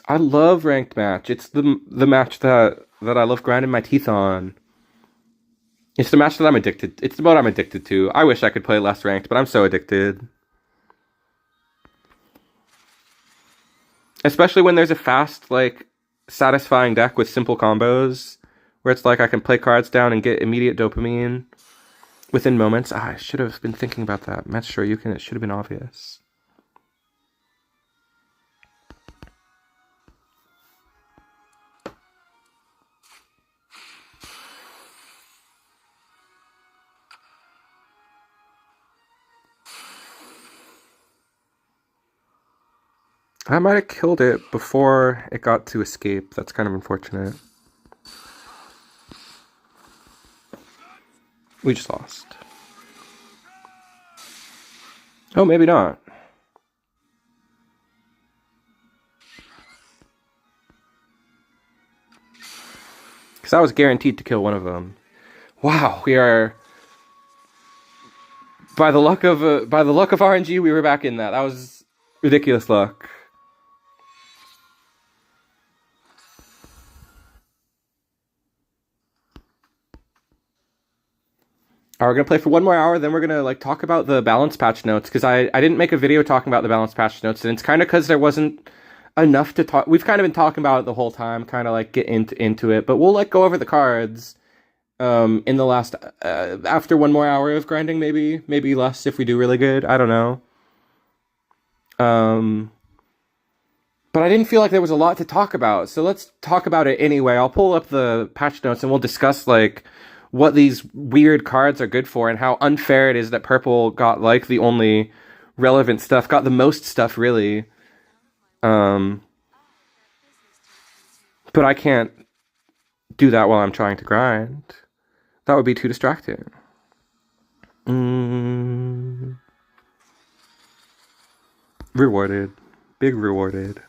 I love ranked match. It's the match that I love grinding my teeth on. It's the match that I'm addicted. It's what I'm addicted to. I wish I could play less ranked, but I'm so addicted. Especially when there's a fast, like, satisfying deck with simple combos, where it's like I can play cards down and get immediate dopamine within moments. I should have been thinking about that. Match sure you can. It should have been obvious. I might have killed it before it got to escape. That's kind of unfortunate. We just lost. Oh, maybe not. Because I was guaranteed to kill one of them. Wow, we are... By the luck of RNG, we were back in that. That was ridiculous luck. Alright, we're gonna play for 1 more hour, then we're gonna like talk about the balance patch notes, because I didn't make a video talking about the balance patch notes, and it's kind of because there wasn't enough to talk. We've kind of been talking about it the whole time, kind of like get into it, but we'll like go over the cards in the last after 1 more hour of grinding, maybe less if we do really good. I don't know. But I didn't feel like there was a lot to talk about, so let's talk about it anyway. I'll pull up the patch notes and we'll discuss like what these weird cards are good for and how unfair it is that purple got like the only relevant stuff, got the most stuff really. But I can't do that while I'm trying to grind. That would be too distracting. Rewarded. Big rewarded.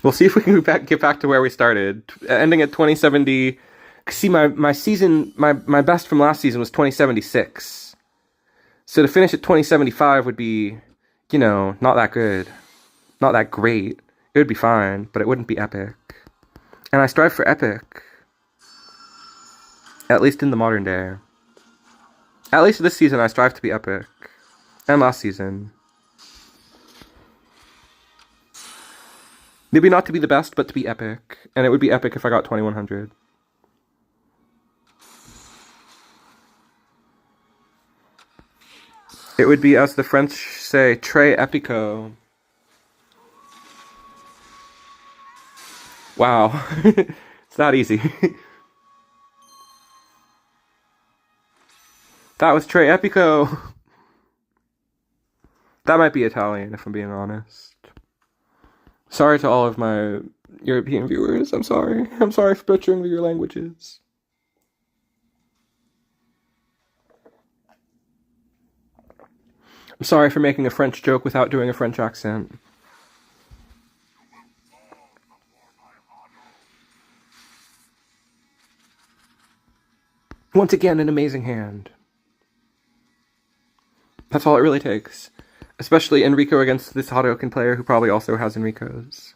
We'll see if we can get back to where we started. Ending at 2070. See, my season, my best from last season was 2076. So to finish at 2075 would be, you know, not that good. Not that great. It would be fine, but it wouldn't be epic. And I strive for epic. At least in the modern day. At least this season I strive to be epic. And last season. Maybe not to be the best, but to be epic. And it would be epic if I got 2100. It would be, as the French say, très épico. Wow. It's not easy. That was très épico. That might be Italian, if I'm being honest. Sorry to all of my European viewers. I'm sorry. I'm sorry for butchering your languages. I'm sorry for making a French joke without doing a French accent. Once again, an amazing hand. That's all it really takes. Especially Enrico against this Hadoken player who probably also has Enrico's.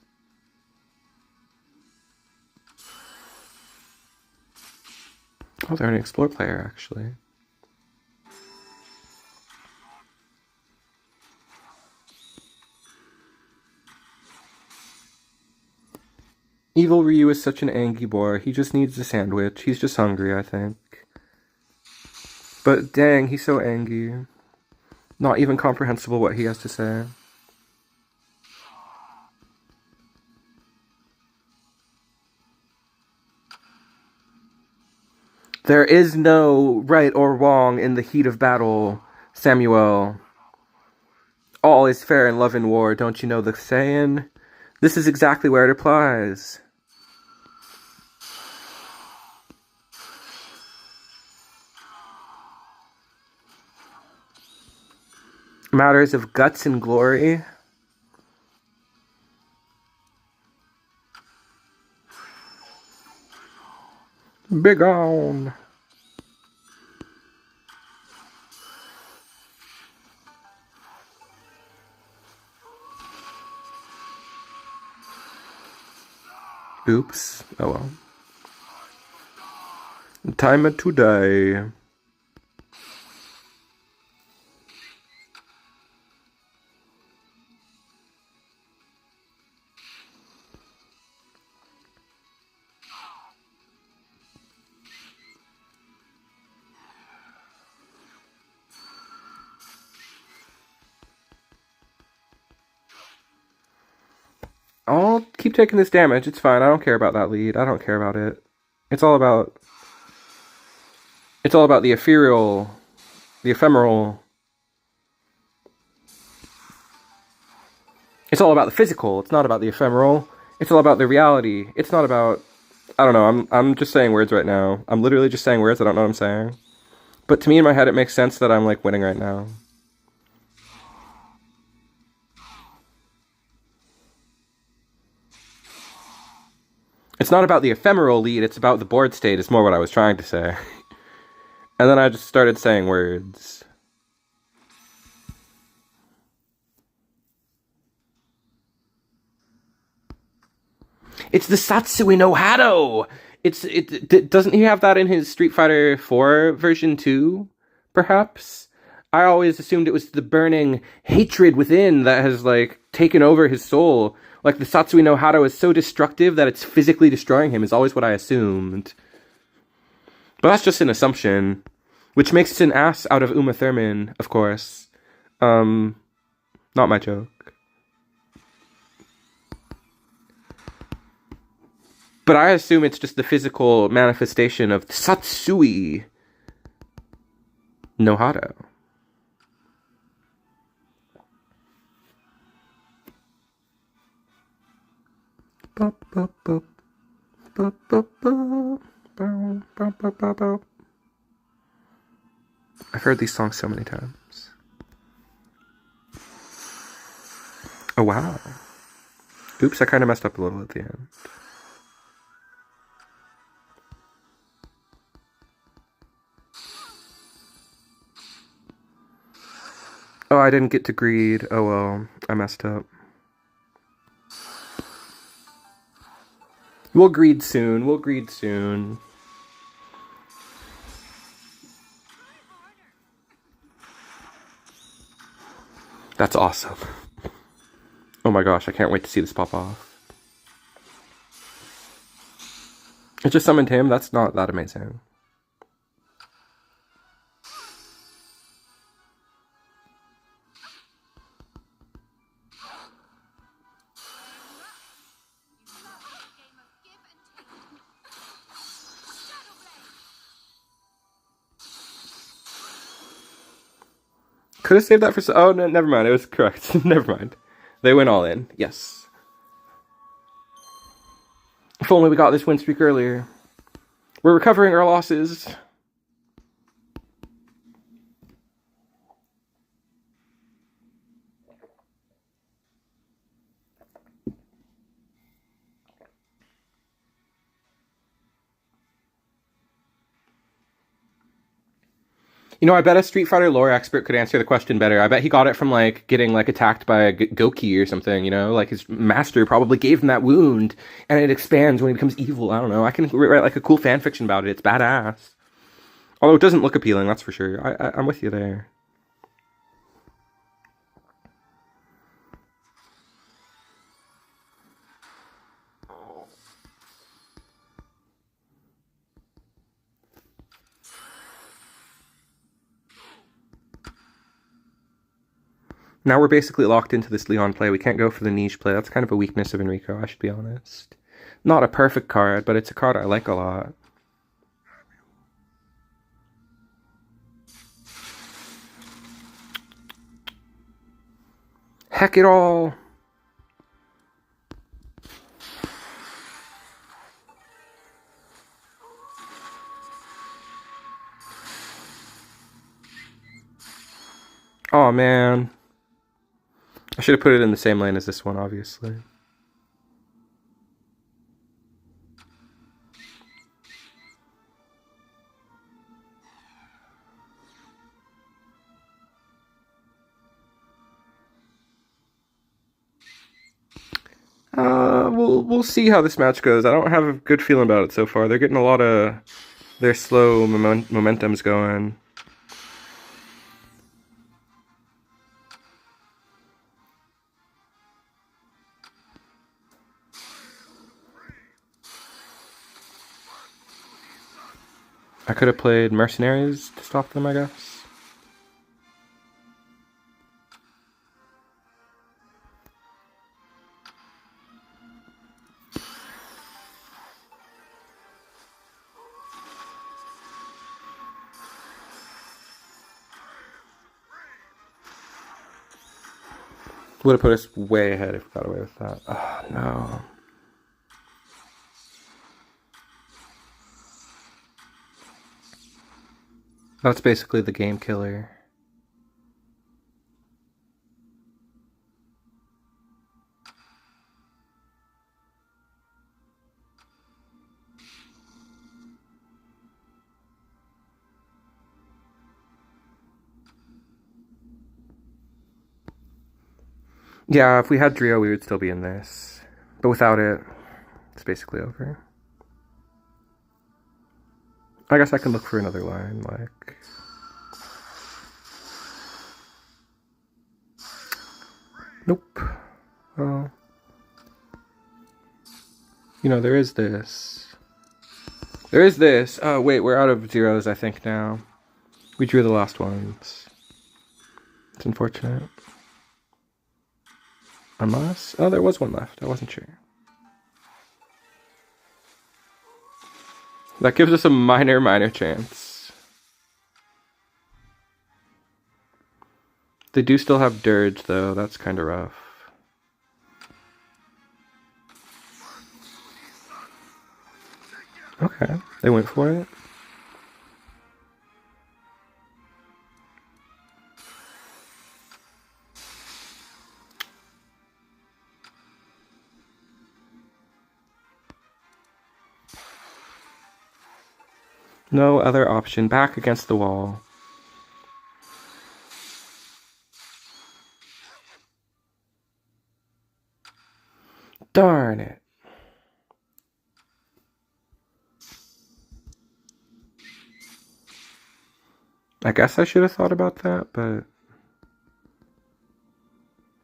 Oh, they're an Explore player, actually. Evil Ryu is such an angry boy. He just needs a sandwich. He's just hungry, I think. But dang, he's so angry. Not even comprehensible what he has to say. There is no right or wrong in the heat of battle, Samuel. All is fair in love and war, don't you know the saying? This is exactly where it applies. Matters of guts and glory. Big on. Oops. Oh well. Time to die. I'll keep taking this damage. It's fine. I don't care about that lead. I don't care about it. It's all about the ethereal, the ephemeral. It's all about the physical. It's not about the ephemeral. It's all about the reality. It's not about, I don't know. I'm just saying words right now. I'm literally just saying words. I don't know what I'm saying. But to me in my head it makes sense that I'm like winning right now. It's not about the ephemeral lead, it's about the board state, is more what I was trying to say. And then I just started saying words. It's the Satsui no Hado! Doesn't he have that in his Street Fighter 4 version 2, perhaps? I always assumed it was the burning hatred within that has, like, taken over his soul. Like, the Satsui no Hado is so destructive that it's physically destroying him, is always what I assumed. But that's just an assumption. Which makes an ass out of Uma Thurman, of course. Not my joke. But I assume it's just the physical manifestation of Satsui no Hado. I've heard these songs so many times. Oh wow. Oops, I kind of messed up a little at the end. Oh, I didn't get to greed. Oh well, I messed up. We'll greed soon. We'll greed soon. That's awesome. Oh my gosh, I can't wait to see this pop off. It just summoned him. That's not that amazing. Could have saved that for... Oh, no, never mind. It was correct. Never mind. They went all in. Yes. If only we got this win streak earlier. We're recovering our losses. You know, I bet a Street Fighter lore expert could answer the question better. I bet he got it from, like, getting, like, attacked by a Goki or something, you know? Like, his master probably gave him that wound, and it expands when he becomes evil. I don't know. I can write, like, a cool fan fiction about it. It's badass. Although it doesn't look appealing, that's for sure. I'm with you there. Now we're basically locked into this Leon play. We can't go for the niche play. That's kind of a weakness of Enrico, I should be honest. Not a perfect card, but it's a card I like a lot. Heck it all! Oh man. I should have put it in the same lane as this one, obviously. We'll see how this match goes. I don't have a good feeling about it so far. They're getting a lot of their slow momentum's going. I could have played Mercenaries to stop them, I guess. Would have put us way ahead if we got away with that. Oh, no. That's basically the game killer. Yeah, if we had Drio, we would still be in this. But without it, it's basically over. I guess I can look for another line, like... Nope. Well... You know, there is this. There is this. Oh, wait, we're out of zeros, I think, now. We drew the last ones. It's unfortunate. Unless... Oh, there was one left. I wasn't sure. That gives us a minor chance. They do still have Dirge, though. That's kind of rough. Okay, they went for it. No other option. Back against the wall. Darn it. I guess I should have thought about that,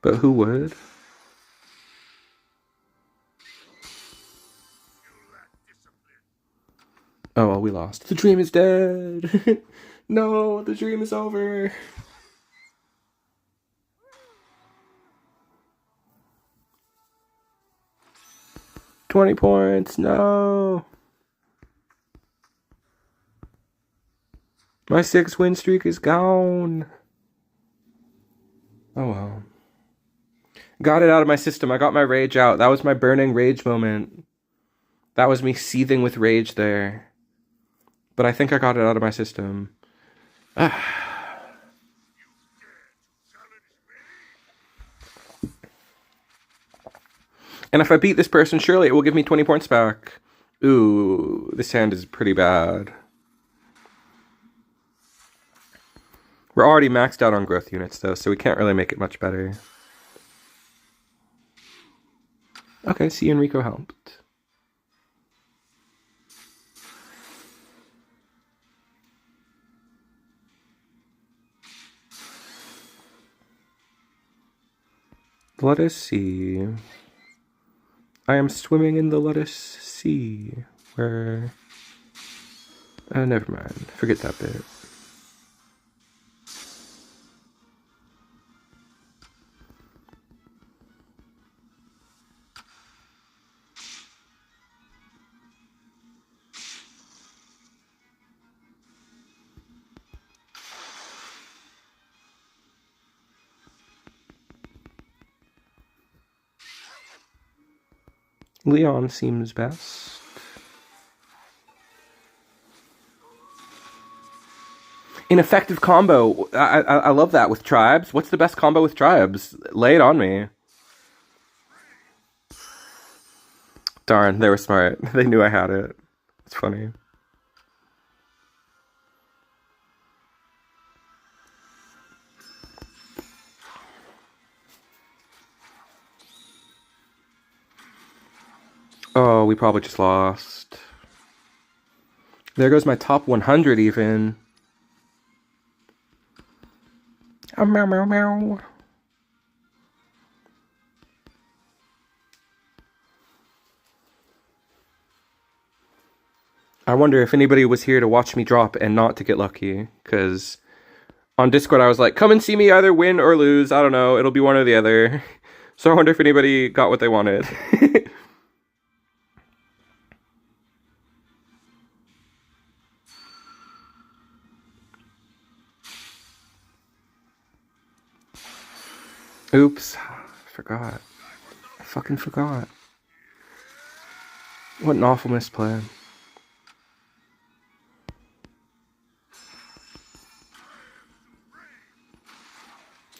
but who would? Oh, well, we lost. The dream is dead. No, the dream is over. $20 points. No. My 6-win streak is gone. Oh well. Got it out of my system. I got my rage out. That was my burning rage moment. That was me seething with rage there. But I think I got it out of my system. And if I beat this person, surely it will give me 20 points back. Ooh, this hand is pretty bad. We're already maxed out on growth units, though, so we can't really make it much better. Okay, see, Enrico helped. Let us see. I am swimming in the lettuce sea. Where... never mind. Forget that bit. Leon seems best. Ineffective combo. I love that with tribes. What's the best combo with tribes? Lay it on me. Darn, they were smart. They knew I had it. It's funny. Oh, we probably just lost. There goes my top 100 even. Oh, meow, meow, meow. I wonder if anybody was here to watch me drop and not to get lucky, because on Discord I was like, come and see me either win or lose. I don't know. It'll be one or the other. So I wonder if anybody got what they wanted. Oops. I forgot. I fucking forgot. What an awful misplay.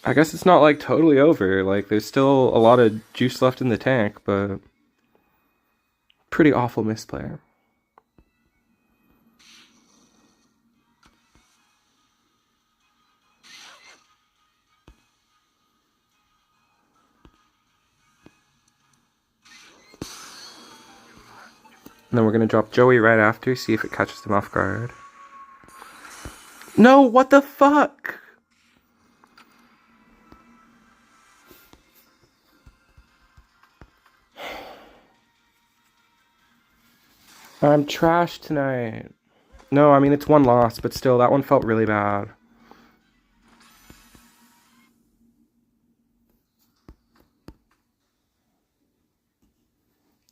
I guess it's not like totally over. Like there's still a lot of juice left in the tank, but pretty awful misplay. And then we're gonna drop Joey right after, see if it catches them off guard. No, what the fuck? I'm trash tonight. No, I mean, it's one loss, but still, that one felt really bad.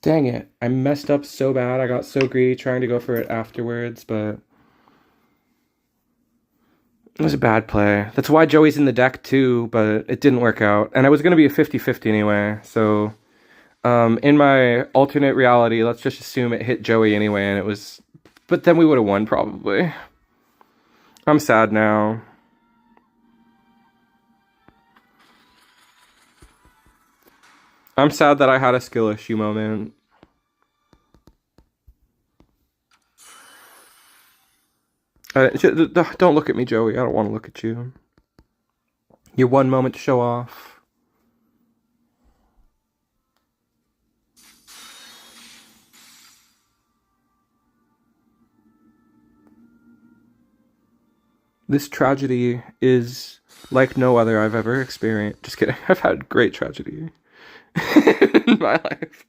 Dang it. I messed up so bad. I got so greedy trying to go for it afterwards, but it was a bad play. That's why Joey's in the deck too, but it didn't work out. And I was going to be a 50-50 anyway, so in my alternate reality, let's just assume it hit Joey anyway, and it was... But then we would have won, probably. I'm sad now. I'm sad that I had a skill issue moment. Don't look at me, Joey. I don't want to look at you. Your one moment to show off. This tragedy is like no other I've ever experienced. Just kidding. I've had great tragedy in my life.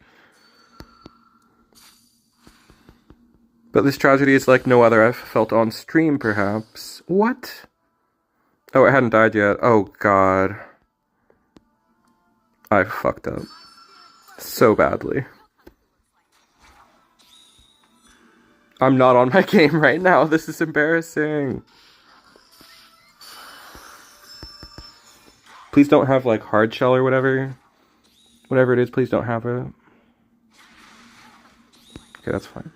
But this tragedy is like no other I've felt on stream, perhaps. What? Oh, it hadn't died yet. Oh, God. I fucked up. So badly. I'm not on my game right now. This is embarrassing. Please don't have, like, hard shell or whatever. Whatever it is, please don't have it. Okay, that's fine.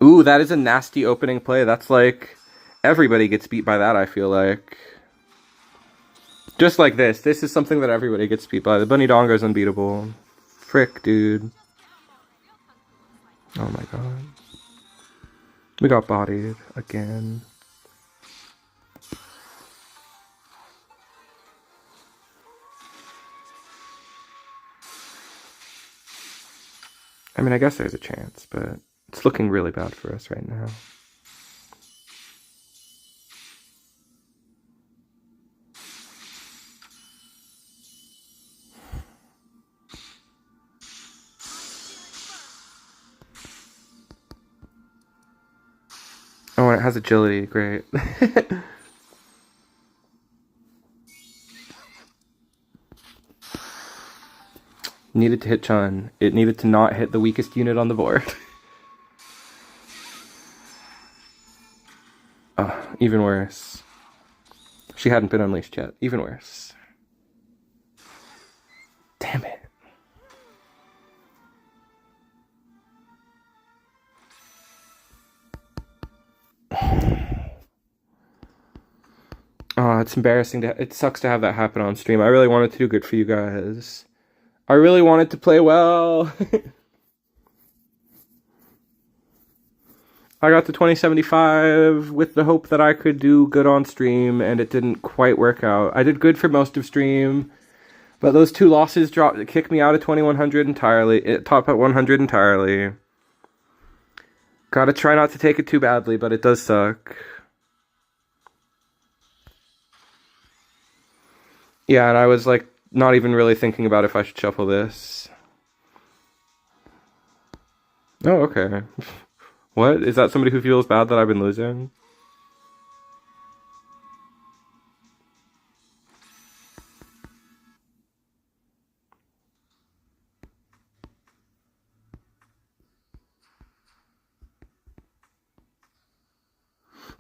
Ooh, that is a nasty opening play. That's like everybody gets beat by that, I feel like. Just like this. This is something that everybody gets beat by. The Bunny Dongo is unbeatable. Frick, dude. Oh my god. We got bodied again. I mean, I guess there's a chance, but it's looking really bad for us right now. Oh, and it has agility. Great. Needed to hit Chun. It needed to not hit the weakest unit on the board. Oh, even worse. She hadn't been unleashed yet. Even worse. Damn it. Oh, it's embarrassing. It sucks to have that happen on stream. I really wanted to do good for you guys. I really wanted to play well. I got to 2075 with the hope that I could do good on stream, and it didn't quite work out. I did good for most of stream, but those 2 losses kicked me out of 2100 entirely. Top at 100 entirely. Gotta try not to take it too badly, but it does suck. Yeah, and I was like not even really thinking about if I should shuffle this. Oh, okay. What? Is that somebody who feels bad that I've been losing?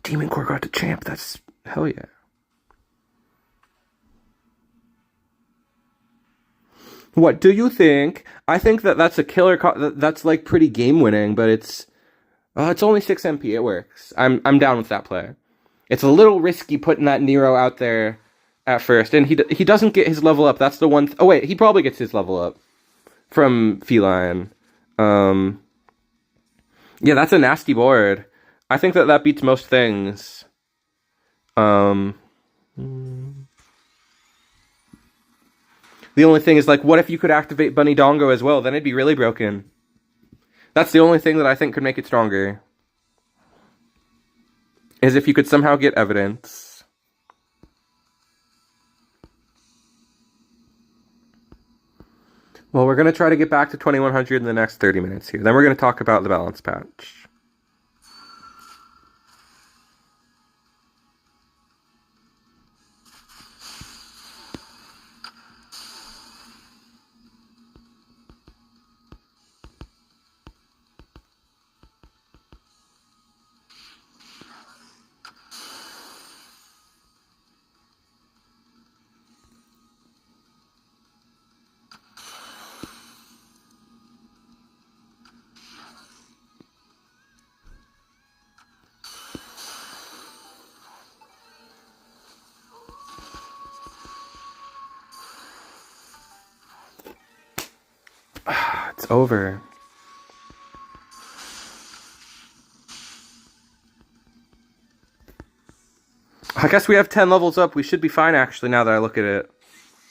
Demon Core got to champ. That's hell yeah. What do you think? I think that that's a killer. That's like pretty game winning, but it's only 6 MP. It works. I'm down with that play. It's a little risky putting that Nero out there at first, and he doesn't get his level up. That's the one. Oh wait, he probably gets his level up from Feline. Yeah, that's a nasty board. I think that beats most things. The only thing is, like, what if you could activate Bunny Dongo as well? Then it'd be really broken. That's the only thing that I think could make it stronger. Is if you could somehow get evidence. Well, we're going to try to get back to 2100 in the next 30 minutes here. Then we're going to talk about the balance patch. It's over. I guess we have 10 levels up. We should be fine, actually, now that I look at it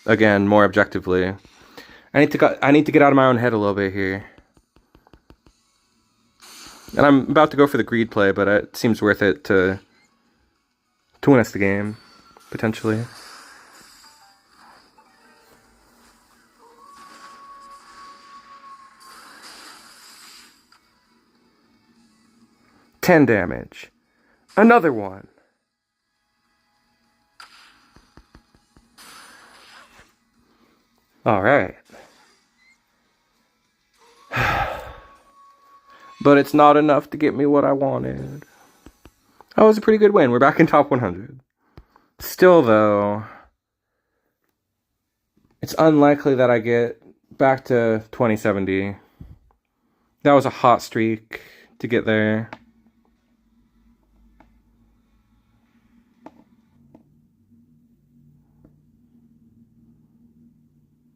again more objectively. I need to get out of my own head a little bit here. And I'm about to go for the greed play, but it seems worth it to win us the game, potentially. $10 damage. Another one. All right. But it's not enough to get me what I wanted. Oh, it was a pretty good win. We're back in top 100. Still, though, it's unlikely that I get back to 2070. That was a hot streak to get there.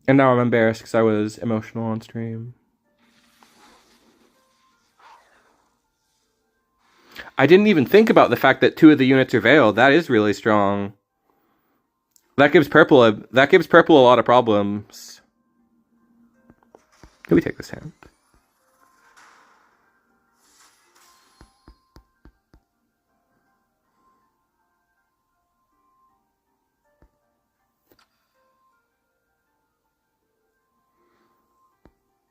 And now I'm embarrassed because I was emotional on stream. I didn't even think about the fact that 2 of the units are veiled. That is really strong. That gives purple a lot of problems. Can we take this hand?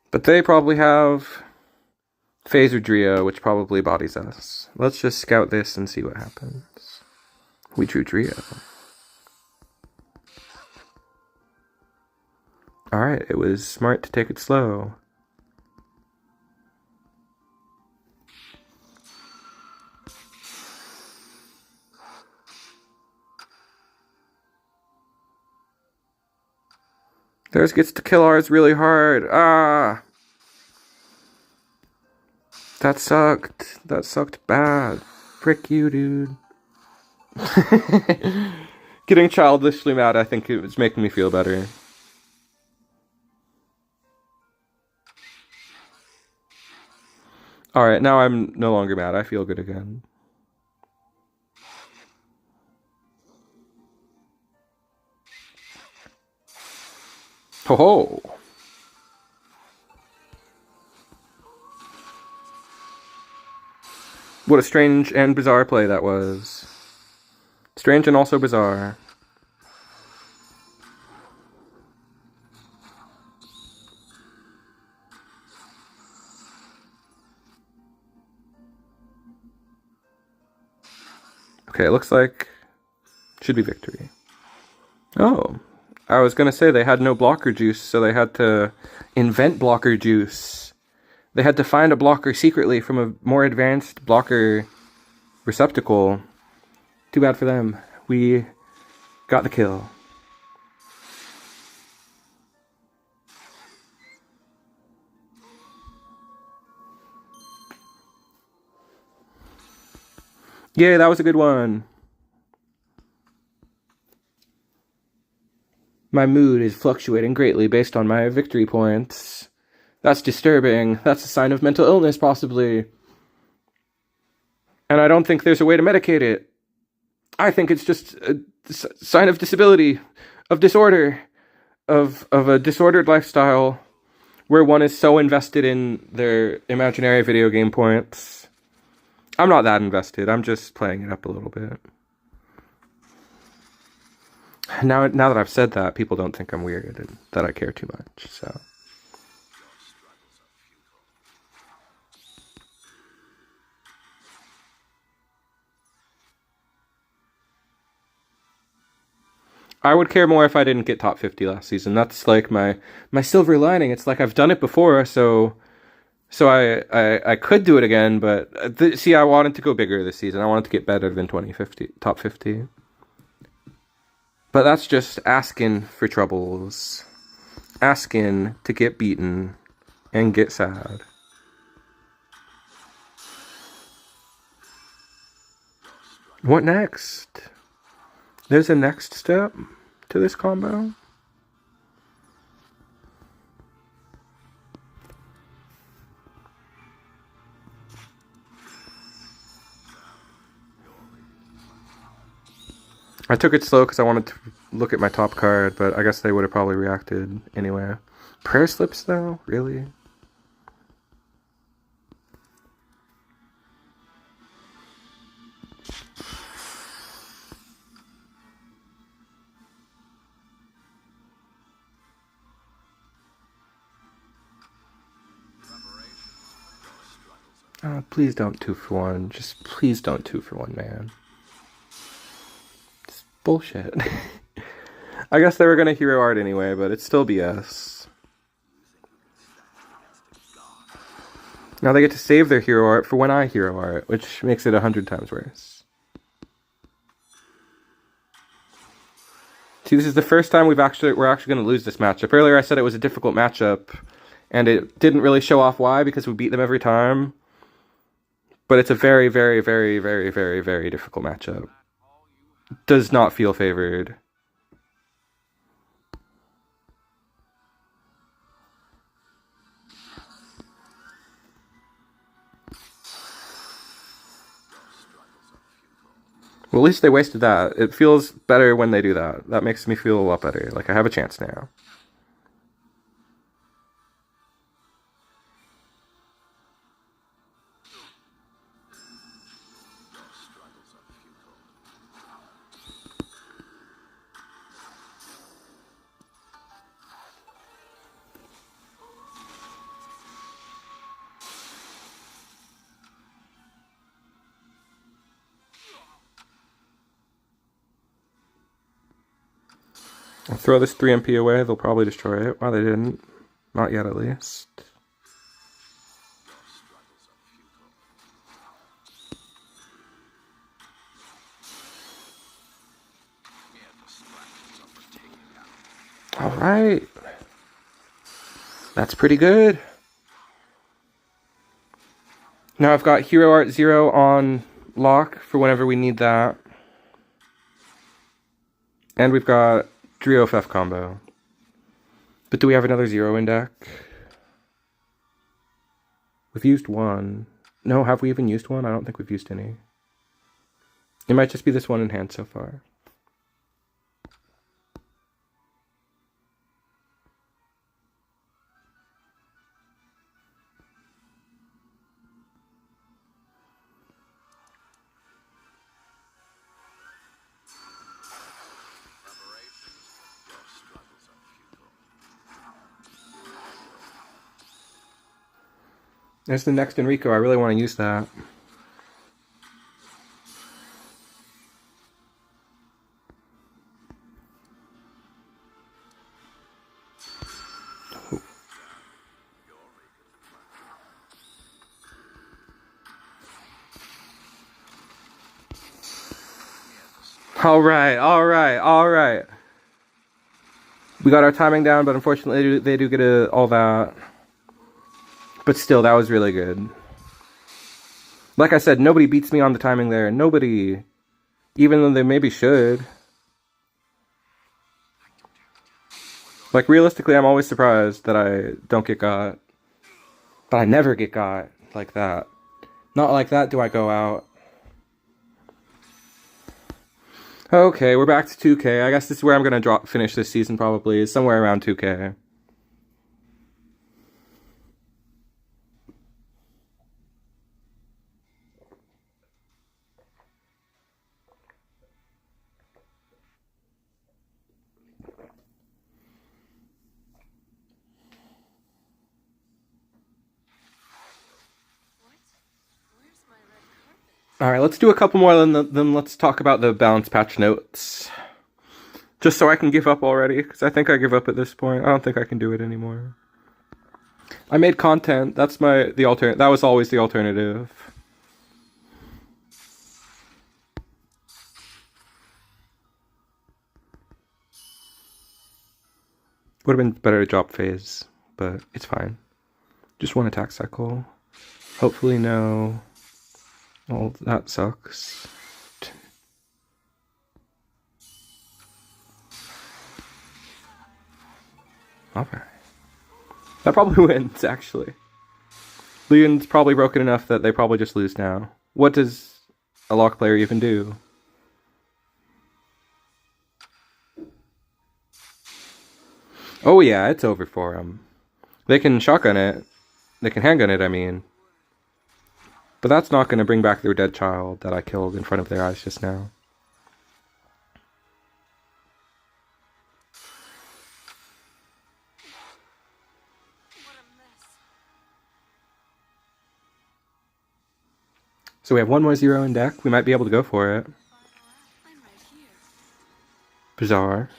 But they probably have Phaser Drio, which probably bodies us. Let's just scout this and see what happens. We drew Drio. Alright, it was smart to take it slow. Theirs gets to kill ours really hard. Ah! That sucked. That sucked bad. Frick you, dude. Getting childishly mad, I think it was making me feel better. Alright, now I'm no longer mad. I feel good again. Ho ho! What a strange and bizarre play that was. Strange and also bizarre. Okay, it looks like should be victory. Oh, I was gonna say they had no blocker juice, so they had to invent blocker juice. They had to find a blocker secretly from a more advanced blocker receptacle. Too bad for them. We got the kill. Yeah, that was a good one. My mood is fluctuating greatly based on my victory points. That's disturbing. That's a sign of mental illness, possibly. And I don't think there's a way to medicate it. I think it's just a sign of disability, of disorder, of a disordered lifestyle where one is so invested in their imaginary video game points. I'm not that invested. I'm just playing it up a little bit. Now that I've said that, people don't think I'm weird and that I care too much, so. I would care more if I didn't get top 50 last season. That's like my silver lining. It's like I've done it before, so I could do it again, but see, I wanted to go bigger this season. I wanted to get better than top 50. But that's just asking for troubles. Asking to get beaten and get sad. What next? There's a next step to this combo? I took it slow because I wanted to look at my top card, but I guess they would have probably reacted anyway. Prayer slips, though? Really? Oh, please don't 2-for-1. Just please don't 2-for-1, man. It's bullshit. I guess they were gonna hero art anyway, but it's still BS. Now they get to save their hero art for when I hero art, which makes it 100 times worse. See, this is the first time we're actually going to lose this matchup. Earlier I said it was a difficult matchup, and it didn't really show off why, because we beat them every time. But it's a very, very, very, very, very, very difficult matchup. Does not feel favored. Well, at least they wasted that. It feels better when they do that. That makes me feel a lot better. Like, I have a chance now. I'll throw this 3 MP away. They'll probably destroy it. Well, they didn't. Not yet, at least. Alright. That's pretty good. Now I've got Hero Art 0 on lock for whenever we need that. And we've got Trio FF combo. But do we have another 0 in deck? We've used one. No, have we even used one? I don't think we've used any. It might just be this one in hand so far. There's the next Enrico. I really want to use that. Alright. We got our timing down, but unfortunately they do get all that. But still, that was really good. Like I said, nobody beats me on the timing there. Nobody. Even though they maybe should. Like, realistically, I'm always surprised that I don't get got. But I never get got like that. Not like that do I go out. Okay, we're back to 2K. I guess this is where I'm going to finish this season probably. Is somewhere around 2K. Alright, let's do a couple more, then let's talk about the balance patch notes. Just so I can give up already, because I think I give up at this point. I don't think I can do it anymore. I made content. That's that was always the alternative. Would have been better to drop phase, but it's fine. Just one attack cycle. Hopefully no... Well, that sucks. Okay. That probably wins, actually. Leon's probably broken enough that they probably just lose now. What does a lock player even do? Oh yeah, it's over for them. They can shotgun it. They can handgun it, I mean. But that's not going to bring back their dead child that I killed in front of their eyes just now. So we have one more 0 in deck. We might be able to go for it. Bizarre.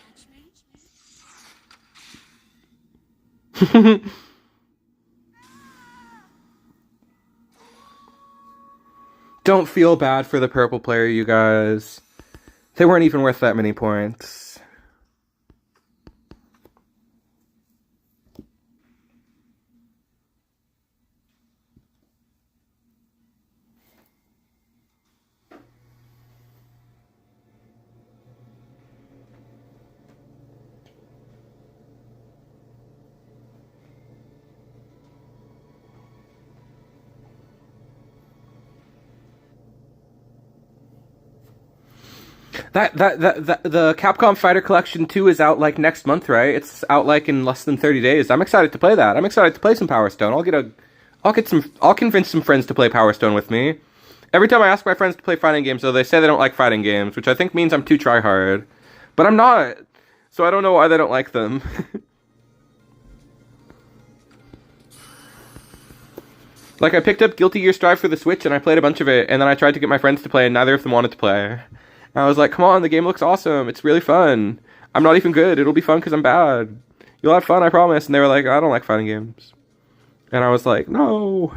Don't feel bad for the purple player, you guys. They weren't even worth that many points. The Capcom Fighter Collection 2 is out like next month, right? It's out like in less than 30 days. I'm excited to play that. I'm excited to play some Power Stone. I'll convince some friends to play Power Stone with me. Every time I ask my friends to play fighting games, though, they say they don't like fighting games, which I think means I'm too tryhard. But I'm not. So I don't know why they don't like them. Like, I picked up Guilty Gear Strive for the Switch, and I played a bunch of it, and then I tried to get my friends to play, and neither of them wanted to play. And I was like, come on, the game looks awesome. It's really fun. I'm not even good. It'll be fun because I'm bad. You'll have fun, I promise. And they were like, I don't like fighting games. And I was like, no.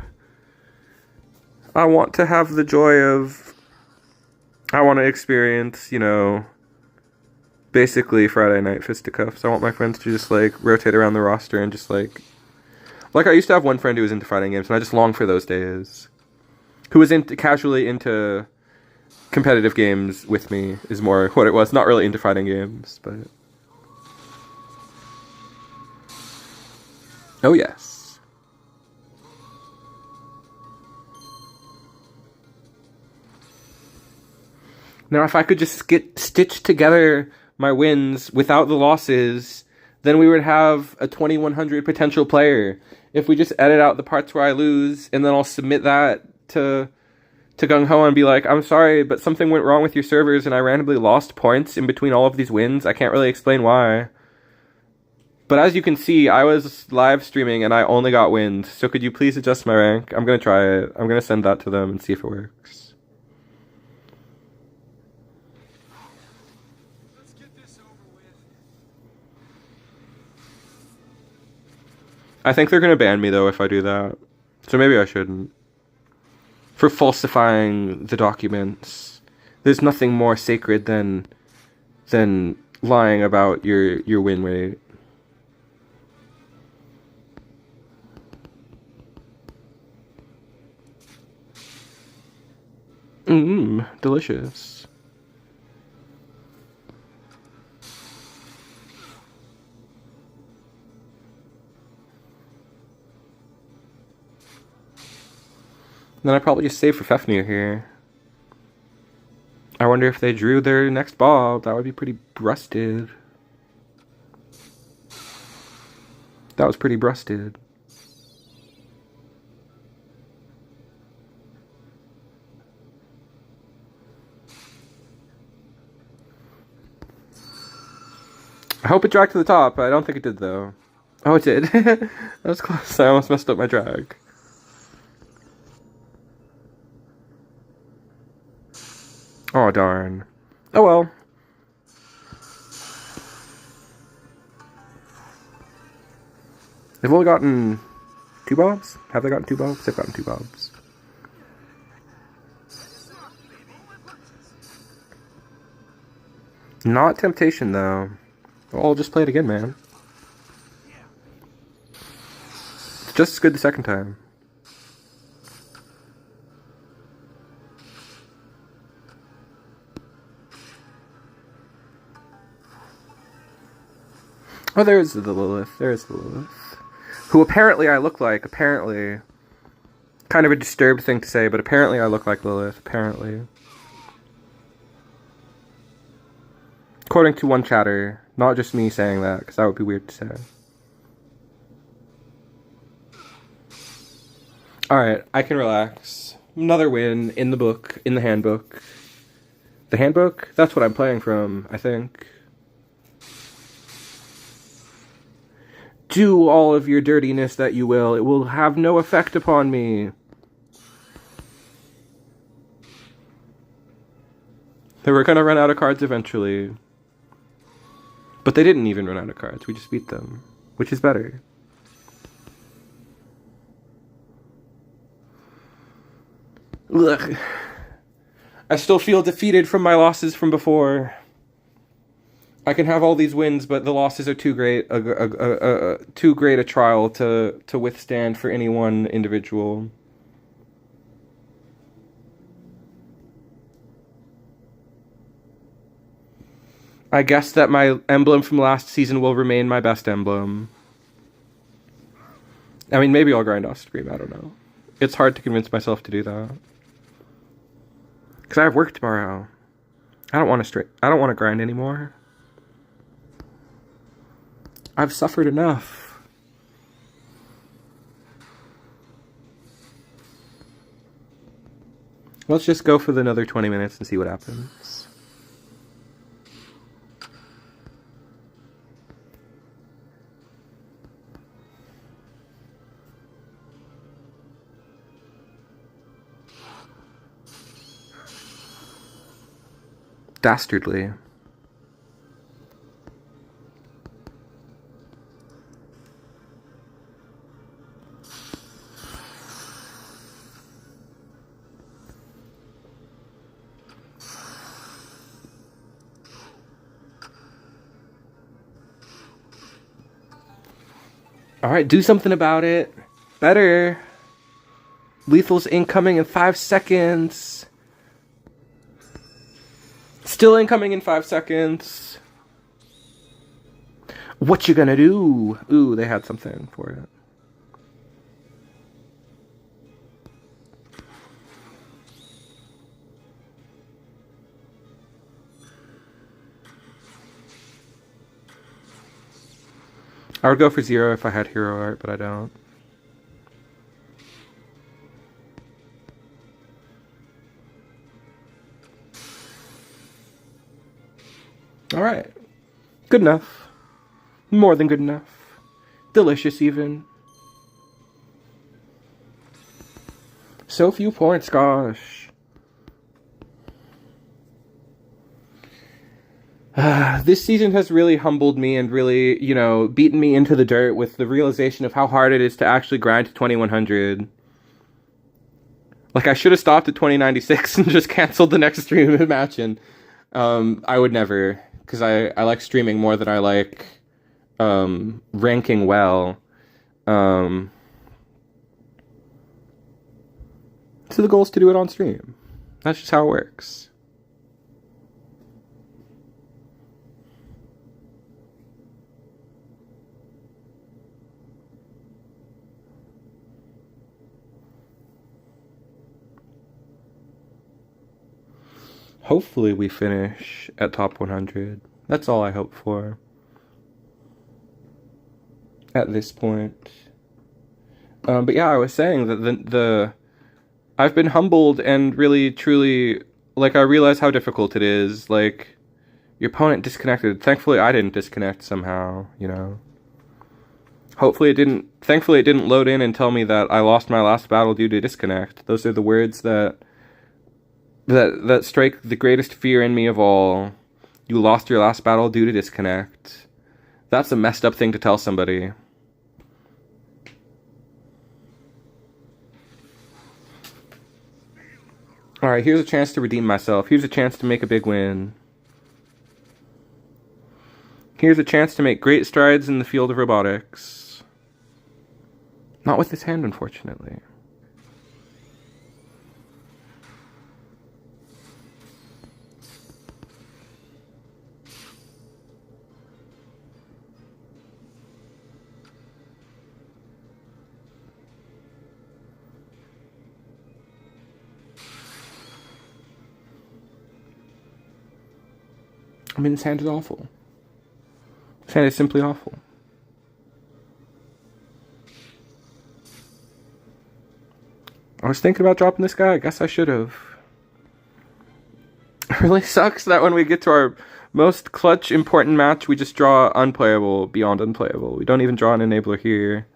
I want to have the joy of... I want to experience, you know... basically Friday Night Fisticuffs. I want my friends to just, like, rotate around the roster and just, like... Like, I used to have one friend who was into fighting games, and I just long for those days. Who was casually into competitive games with me, is more what it was. Not really into fighting games, but... Oh, yes. Now, if I could just stitch together my wins without the losses, then we would have a 2100 potential player. If we just edit out the parts where I lose, and then I'll submit that to Gung Ho and be like, I'm sorry, but something went wrong with your servers and I randomly lost points in between all of these wins. I can't really explain why. But as you can see, I was live streaming and I only got wins. So could you please adjust my rank? I'm going to try it. I'm going to send that to them and see if it works. Let's get this over with. I think they're going to ban me, though, if I do that. So maybe I shouldn't. For falsifying the documents. There's nothing more sacred than lying about your win rate. Delicious. Then I probably just save for Fafnir here. I wonder if they drew their next Bob. That would be pretty brusted. That was pretty brusted. I hope it dragged to the top. I don't think it did, though. Oh, it did. That was close. I almost messed up my drag. Oh, darn. Oh, well. They've only gotten 2 Bobs? Have they gotten 2 Bobs? They've gotten 2 Bobs. Not Temptation, though. Well, I'll just play it again, man. It's just as good the second time. Oh, there's the Lilith. There's the Lilith. Who apparently I look like. Apparently. Kind of a disturbed thing to say, but apparently I look like Lilith. Apparently. According to one chatter. Not just me saying that, because that would be weird to say. Alright, I can relax. Another win in the book, in the handbook. The handbook? That's what I'm playing from, I think. Do all of your dirtiness that you will. It will have no effect upon me. They were gonna run out of cards eventually. But they didn't even run out of cards. We just beat them. Which is better. Ugh. I still feel defeated from my losses from before. I can have all these wins, but the losses are too great, too great a trial to withstand for any one individual. I guess that my emblem from last season will remain my best emblem. I mean, maybe I'll grind off stream, I don't know. It's hard to convince myself to do that. Because I have work tomorrow. I don't want to grind anymore. I've suffered enough. Let's just go for another 20 minutes and see what happens. Dastardly. Alright, do something about it. Better. Lethal's incoming in 5 seconds. Still incoming in 5 seconds. What you gonna do? Ooh, they had something for it. I would go for 0 if I had hero art, but I don't. Alright. Good enough. More than good enough. Delicious, even. So few points, gosh. This season has really humbled me and really, you know, beaten me into the dirt with the realization of how hard it is to actually grind to 2100. Like, I should have stopped at 2096 and just canceled the next stream match, and I would never, because I like streaming more than I like ranking well. So the goal is to do it on stream. That's just how it works. Hopefully we finish at top 100. That's all I hope for. At this point. But yeah, I was saying that I've been humbled and really, truly, like, I realize how difficult it is. Like, your opponent disconnected. Thankfully, I didn't disconnect somehow, you know. Thankfully, it didn't load in and tell me that I lost my last battle due to disconnect. Those are the words that strike the greatest fear in me of all. You lost your last battle due to disconnect. That's a messed up thing to tell somebody. Alright, here's a chance to redeem myself. Here's a chance to make a big win. Here's a chance to make great strides in the field of robotics. Not with this hand, unfortunately. I mean, this hand is awful. This hand is simply awful. I was thinking about dropping this guy. I guess I should have. It really sucks that when we get to our most clutch, important match, we just draw unplayable beyond unplayable. We don't even draw an enabler here.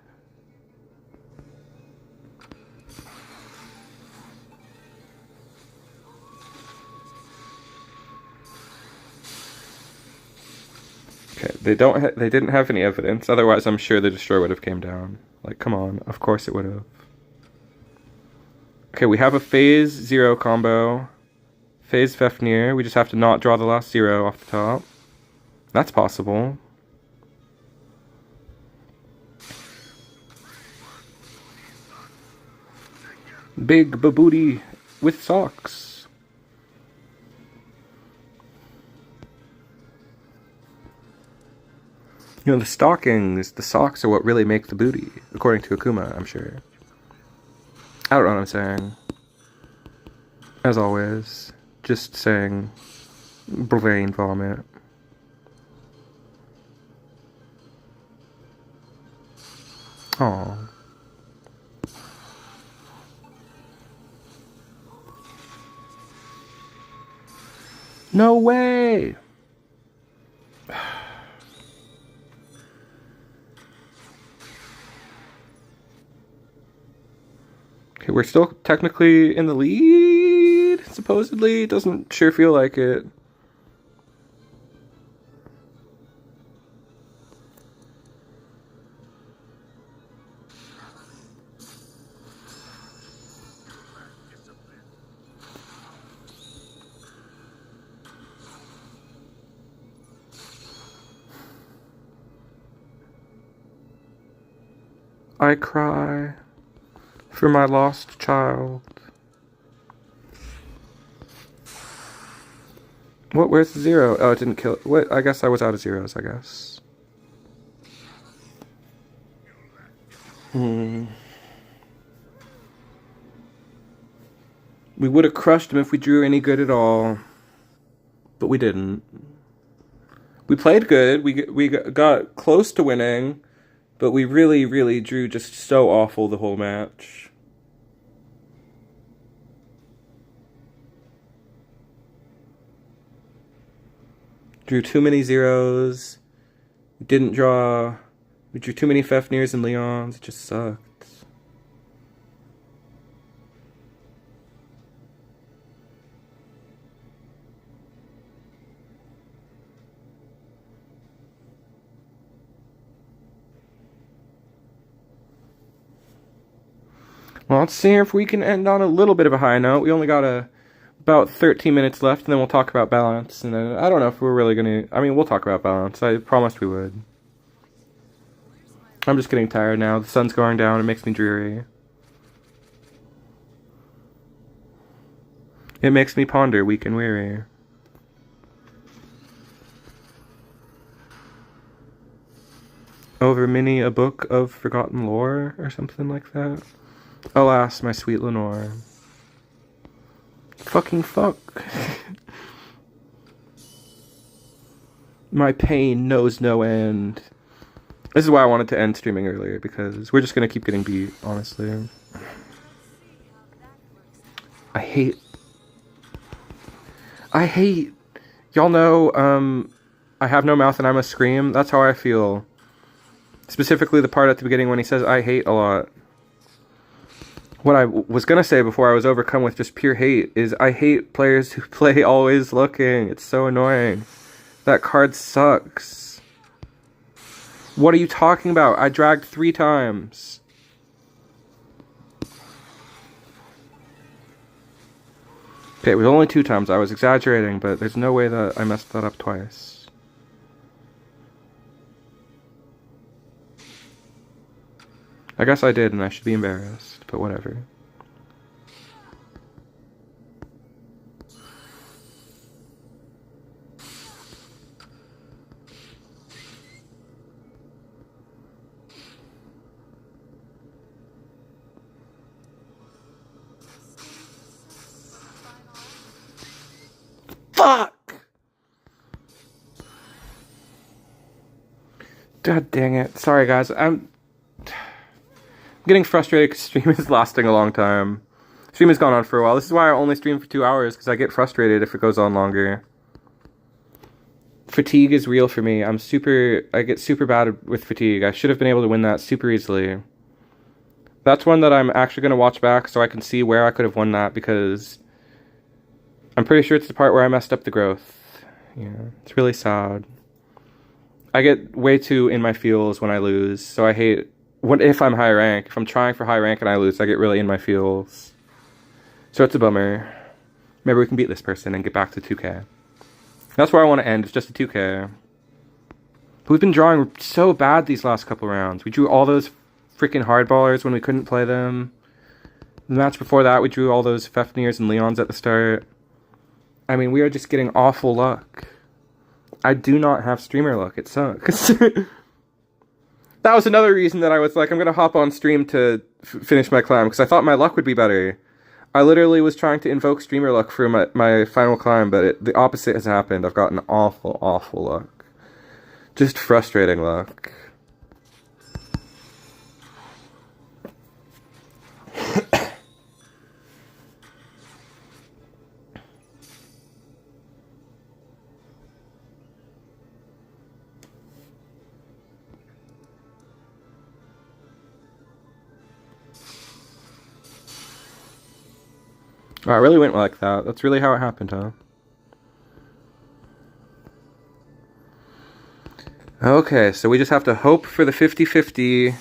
Okay, they didn't have any evidence. Otherwise, I'm sure the destroy would have came down. Like, come on. Of course it would have. Okay, we have a phase 0 combo. Phase Fafnir. We just have to not draw the last 0 off the top. That's possible. Big babooty with socks. You know, the stockings, the socks are what really make the booty, according to Akuma, I'm sure. I don't know what I'm saying. As always, just saying brain vomit. Aww. No way! Okay, we're still technically in the lead, supposedly. Doesn't sure feel like it. I cry for my lost child. What? Where's the 0? Oh, it didn't kill. What? I guess I was out of zeros, I guess. We would have crushed him if we drew any good at all. But we didn't. We played good. We got close to winning. But we really, really drew just so awful the whole match. Drew too many zeros. Didn't draw. We drew too many Fafnirs and Leons. It just sucked. Well, let's see if we can end on a little bit of a high note. We only got about 13 minutes left, and then we'll talk about balance. And then I don't know if we're really gonna. I mean, we'll talk about balance. I promised we would. I'm just getting tired now. The sun's going down. It makes me dreary. It makes me ponder, weak and weary. Over many a book of forgotten lore, or something like that. Alas, my sweet Lenore. Fucking fuck. My pain knows no end. This is why I wanted to end streaming earlier, because we're just gonna keep getting beat, honestly. I hate... Y'all know, I have no mouth and I must scream. That's how I feel. Specifically the part at the beginning when he says, I hate a lot. What I was going to say before I was overcome with just pure hate is I hate players who play always looking. It's so annoying. That card sucks. What are you talking about? I dragged 3 times. Okay, it was only 2 times. I was exaggerating, but there's no way that I messed that up twice. I guess I did, and I should be embarrassed. But whatever. Fuck! God dang it. Sorry guys, I'm getting frustrated because stream is lasting a long time. Stream has gone on for a while. This is why I only stream for 2 hours, because I get frustrated if it goes on longer. Fatigue is real for me. I get super bad with fatigue. I should have been able to win that super easily. That's one that I'm actually going to watch back so I can see where I could have won that, because I'm pretty sure it's the part where I messed up the growth. Yeah, it's really sad. I get way too in my feels when I lose, so I hate... if I'm high rank, if I'm trying for high rank and I lose, I get really in my feels. So it's a bummer. Maybe we can beat this person and get back to 2K. That's where I want to end. It's just a 2K. But we've been drawing so bad these last couple rounds. We drew all those freaking hardballers when we couldn't play them. The match before that, we drew all those Fafnirs and Leons at the start. I mean, we are just getting awful luck. I do not have streamer luck. It sucks. That was another reason that I was like, I'm going to hop on stream to finish my climb, because I thought my luck would be better. I literally was trying to invoke streamer luck for my final climb, but the opposite has happened. I've gotten awful, awful luck. Just frustrating luck. Oh, I really went like that. That's really how it happened, huh? Okay, so we just have to hope for the 50-50.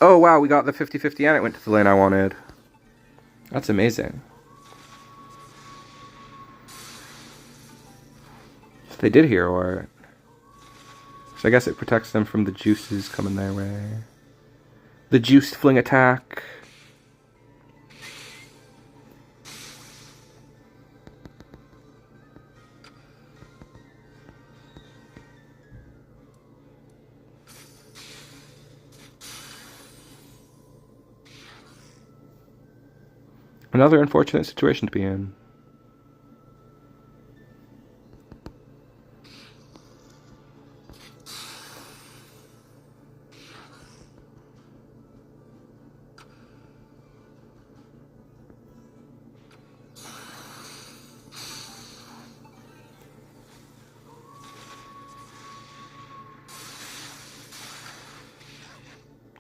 Oh, wow, we got the 50-50 and it went to the lane I wanted. That's amazing. They did hero art. So I guess it protects them from the juices coming their way. The juiced fling attack. Another unfortunate situation to be in.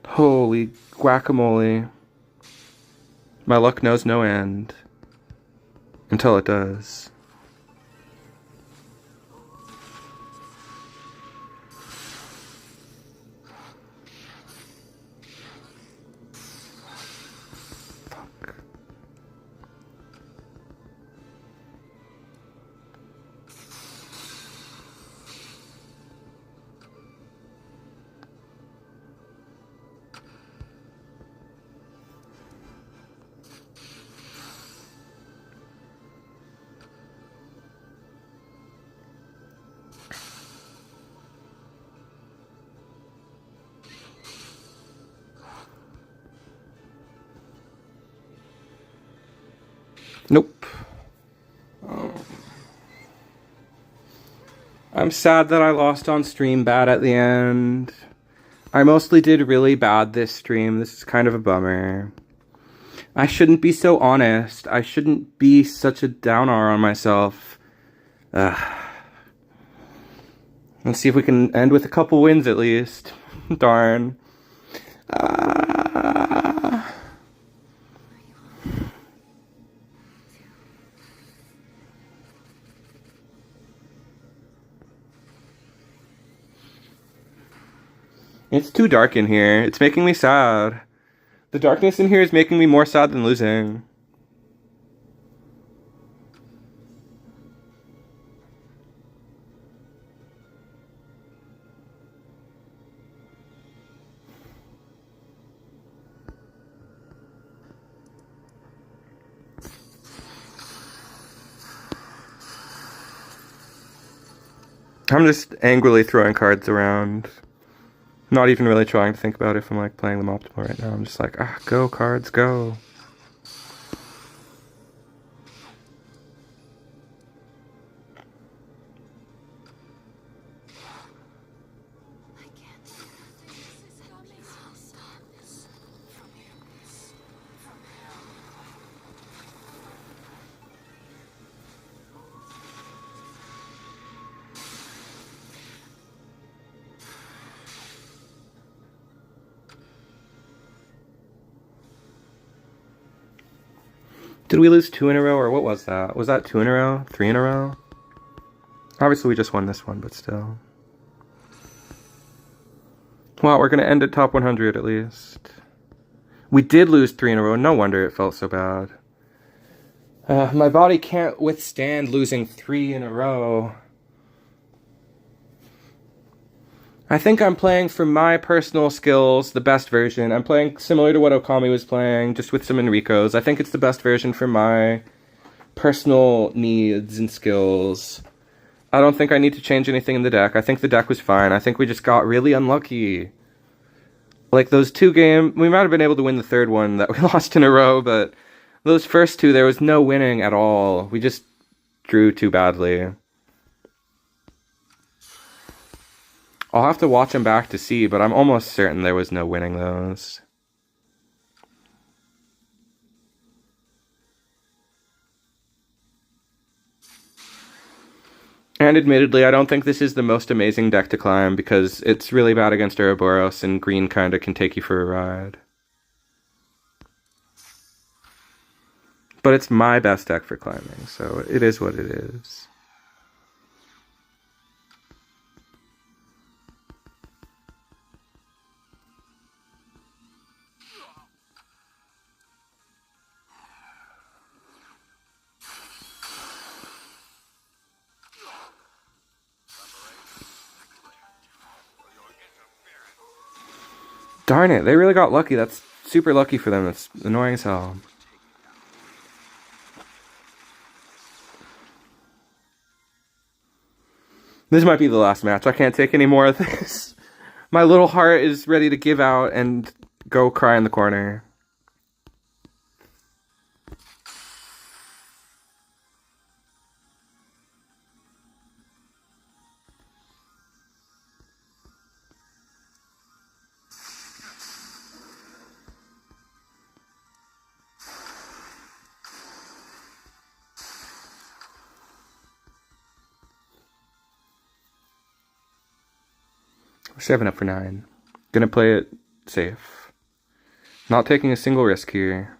Holy guacamole. My luck knows no end. Until it does. Fuck. Nope. I'm sad that I lost on stream bad at the end. I mostly did really bad this stream. This is kind of a bummer. I shouldn't be so honest. I shouldn't be such a downer on myself. Let's see if we can end with a couple wins at least. Darn. It's too dark in here. It's making me sad. The darkness in here is making me more sad than losing. I'm just angrily throwing cards around. Not even really trying to think about if I'm like playing them optimal right now. I'm just like, go cards, go. Did we lose 2 in a row, or what was that? Was that 2 in a row? 3 in a row? Obviously we just won this one, but still. Well, we're gonna end at top 100 at least. We did lose 3 in a row, no wonder it felt so bad. My body can't withstand losing 3 in a row. I think I'm playing for my personal skills the best version. I'm playing similar to what Okami was playing, just with some Enricos. I think it's the best version for my personal needs and skills. I don't think I need to change anything in the deck. I think the deck was fine. I think we just got really unlucky. Like those 2 games, we might have been able to win the 3rd one that we lost in a row, but those first 2, there was no winning at all. We just drew too badly. I'll have to watch them back to see, but I'm almost certain there was no winning those. And admittedly, I don't think this is the most amazing deck to climb because it's really bad against Ouroboros and green kinda can take you for a ride. But it's my best deck for climbing, so it is what it is. Darn it, they really got lucky. That's super lucky for them. That's annoying as hell. This might be the last match. I can't take any more of this. My little heart is ready to give out and go cry in the corner. We're 7 up for 9. Gonna play it safe. Not taking a single risk here.